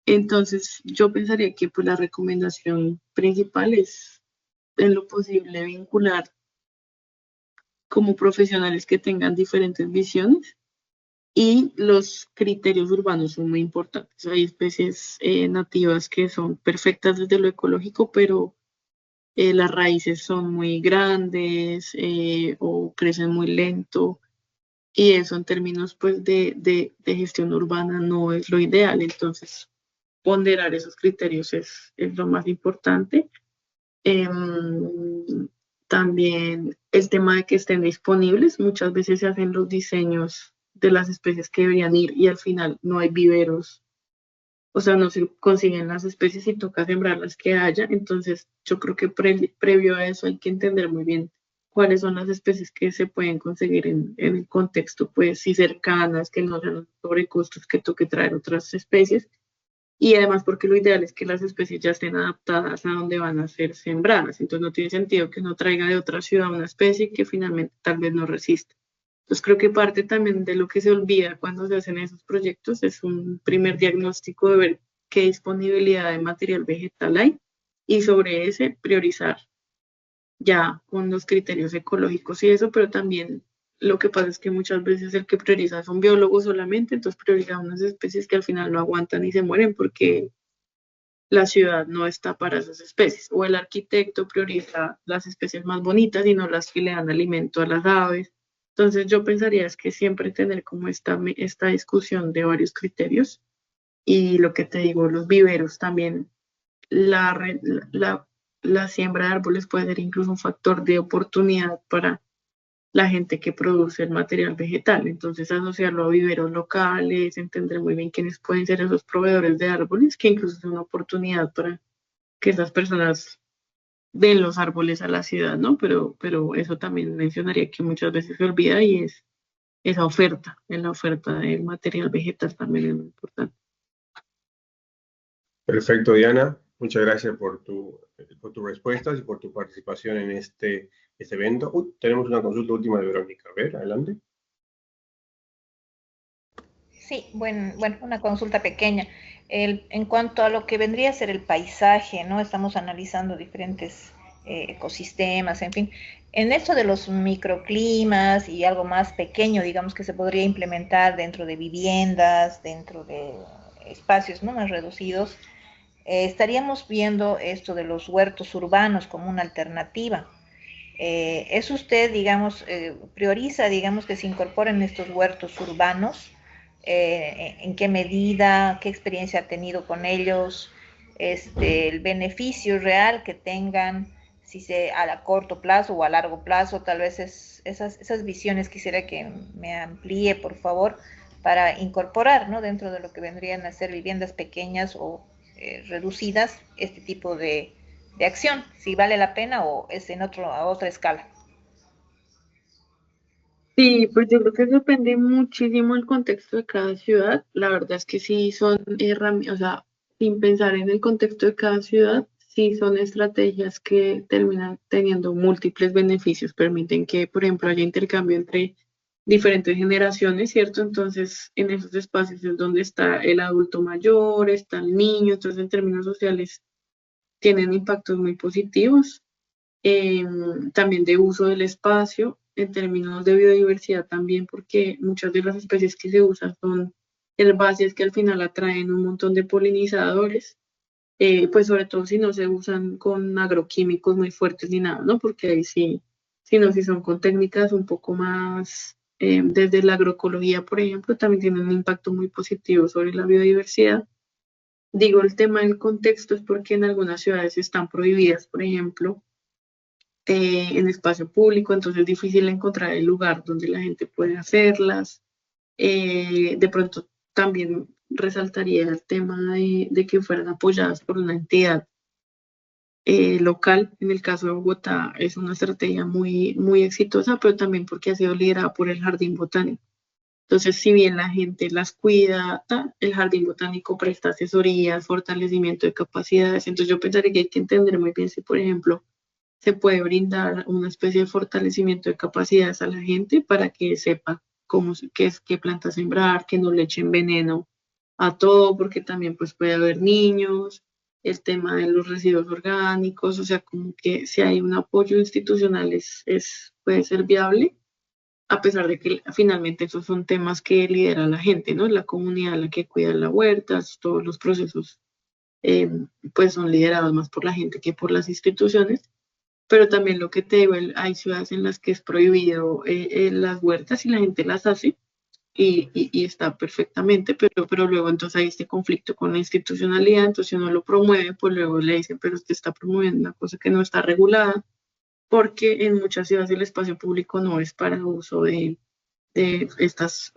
Entonces, yo pensaría que pues, la recomendación principal es, en lo posible, vincular como profesionales que tengan diferentes visiones y los criterios urbanos son muy importantes. Hay especies nativas que son perfectas desde lo ecológico, pero las raíces son muy grandes o crecen muy lento y eso en términos pues de gestión urbana no es lo ideal. Entonces, ponderar esos criterios es lo más importante. También el tema de que estén disponibles. Muchas veces se hacen los diseños de las especies que deberían ir y al final no hay viveros. O sea, no se consiguen las especies y toca sembrar las que haya. Entonces, yo creo que previo a eso hay que entender muy bien cuáles son las especies que se pueden conseguir en el contexto, pues, si cercanas, que no sean sobrecostos, que toque traer otras especies. Y además porque lo ideal es que las especies ya estén adaptadas a donde van a ser sembradas. Entonces no tiene sentido que uno traiga de otra ciudad una especie que finalmente tal vez no resista. Entonces creo que parte también de lo que se olvida cuando se hacen esos proyectos es un primer diagnóstico de ver qué disponibilidad de material vegetal hay y sobre ese priorizar ya con los criterios ecológicos y eso, pero también lo que pasa es que muchas veces el que prioriza son biólogos solamente, entonces prioriza unas especies que al final no aguantan y se mueren porque la ciudad no está para esas especies. O el arquitecto prioriza las especies más bonitas y no las que le dan alimento a las aves. Entonces yo pensaría es que siempre tener como esta discusión de varios criterios y lo que te digo, los viveros también, la, la, la siembra de árboles puede ser incluso un factor de oportunidad para la gente que produce el material vegetal. Entonces, asociarlo a viveros locales, entender muy bien quiénes pueden ser esos proveedores de árboles, que incluso es una oportunidad para que esas personas den los árboles a la ciudad, ¿no? Pero eso también mencionaría que muchas veces se olvida y es esa oferta, en la oferta del material vegetal también es muy importante. Perfecto, Diana. Muchas gracias por tus respuestas y por tu participación en este evento. Tenemos una consulta última de Verónica. A ver, adelante. Sí, bueno, una consulta pequeña. En cuanto a lo que vendría a ser el paisaje, ¿no? Estamos analizando diferentes ecosistemas, en fin. En esto de los microclimas y algo más pequeño, digamos, que se podría implementar dentro de viviendas, dentro de espacios, ¿no?, más reducidos, estaríamos viendo esto de los huertos urbanos como una alternativa. ¿Es usted, digamos, prioriza, digamos, que se incorporen estos huertos urbanos? ¿En qué medida, qué experiencia ha tenido con ellos? El beneficio real que tengan, si se a corto plazo o a largo plazo, tal vez esas visiones quisiera que me amplíe, por favor, para incorporar, ¿no?, dentro de lo que vendrían a ser viviendas pequeñas o reducidas, este tipo de acción, si vale la pena o es a otra escala. Sí, pues yo creo que depende muchísimo del contexto de cada ciudad. La verdad es que sí son herramientas, o sea, sin pensar en el contexto de cada ciudad, sí son estrategias que terminan teniendo múltiples beneficios. Permiten que, por ejemplo, haya intercambio entre diferentes generaciones, ¿cierto? Entonces, en esos espacios es donde está el adulto mayor, está el niño, entonces en términos sociales tienen impactos muy positivos. También de uso del espacio, en términos de biodiversidad también, porque muchas de las especies que se usan son herbáceas que al final atraen un montón de polinizadores, pues sobre todo si no se usan con agroquímicos muy fuertes ni nada, ¿no? Porque ahí sí, sino si son con técnicas un poco más, desde la agroecología, por ejemplo, también tienen un impacto muy positivo sobre la biodiversidad. Digo, el tema del contexto es porque en algunas ciudades están prohibidas, por ejemplo, en espacio público, entonces es difícil encontrar el lugar donde la gente puede hacerlas. De pronto también resaltaría el tema de que fueran apoyadas por una entidad local. En el caso de Bogotá es una estrategia muy, muy exitosa, pero también porque ha sido liderada por el Jardín Botánico. Entonces, si bien la gente las cuida, el Jardín Botánico presta asesorías, fortalecimiento de capacidades. Entonces, yo pensaría que hay que entender muy bien si, por ejemplo, se puede brindar una especie de fortalecimiento de capacidades a la gente para que sepa qué plantas sembrar, que no le echen veneno a todo, porque también pues puede haber niños, el tema de los residuos orgánicos, o sea, como que si hay un apoyo institucional puede ser viable, a pesar de que finalmente esos son temas que lidera la gente, ¿no? La comunidad la que cuida las huertas, todos los procesos eh, pues son liderados más por la gente que por las instituciones, pero también lo que te digo, hay ciudades en las que es prohibido las huertas y la gente las hace y está perfectamente, pero luego entonces hay este conflicto con la institucionalidad, entonces si uno lo promueve, pues luego le dicen, pero usted está promoviendo una cosa que no está regulada, porque en muchas ciudades el espacio público no es para uso de estas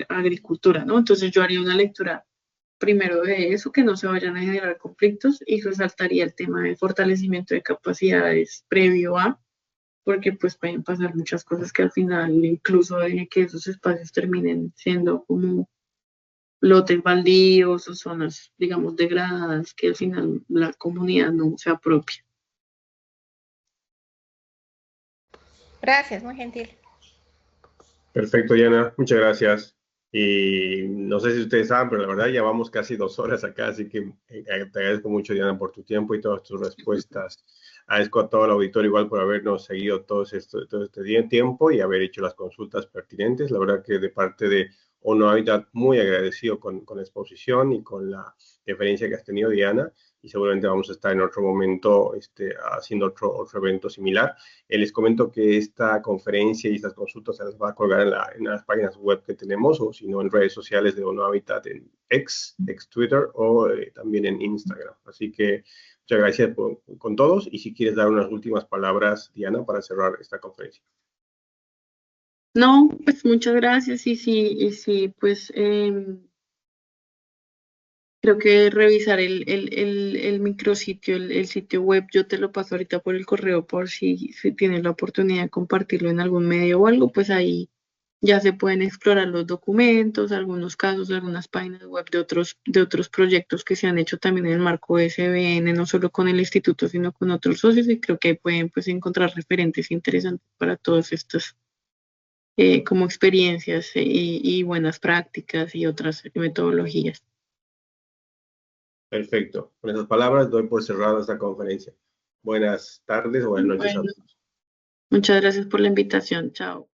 agricultura, ¿no? Entonces yo haría una lectura primero de eso, que no se vayan a generar conflictos y resaltaría el tema de fortalecimiento de capacidades previo a, porque pues pueden pasar muchas cosas que al final incluso de que esos espacios terminen siendo como lotes baldíos o zonas, digamos, degradadas que al final la comunidad no se apropia. Gracias, muy gentil. Perfecto, Diana, muchas gracias. Y no sé si ustedes saben, pero la verdad ya vamos casi 2 horas acá, así que te agradezco mucho, Diana, por tu tiempo y todas tus respuestas. Agradezco a todo el auditorio igual por habernos seguido todo este tiempo y haber hecho las consultas pertinentes. La verdad que de parte de ONU Habitat muy agradecido con la exposición y con la deferencia que has tenido, Diana, y seguramente vamos a estar en otro momento haciendo otro evento similar. Les comento que esta conferencia y estas consultas se las va a colgar en las páginas web que tenemos, o si no en redes sociales de ONU Habitat, en ex Twitter, o también en Instagram. Así que muchas gracias con todos, y si quieres dar unas últimas palabras, Diana, para cerrar esta conferencia. No, pues muchas gracias y sí, pues creo que revisar el micrositio, el sitio web, yo te lo paso ahorita por el correo por si tienes la oportunidad de compartirlo en algún medio o algo, pues ahí ya se pueden explorar los documentos, algunos casos, algunas páginas web de otros proyectos que se han hecho también en el marco de SBN, no solo con el instituto, sino con otros socios, y creo que ahí pueden pues encontrar referentes interesantes para todas estas como experiencias y buenas prácticas y otras metodologías. Perfecto. Con esas palabras doy por cerrada esta conferencia. Buenas tardes o buenas noches a Bueno, todos. muchas gracias por la invitación. Chao.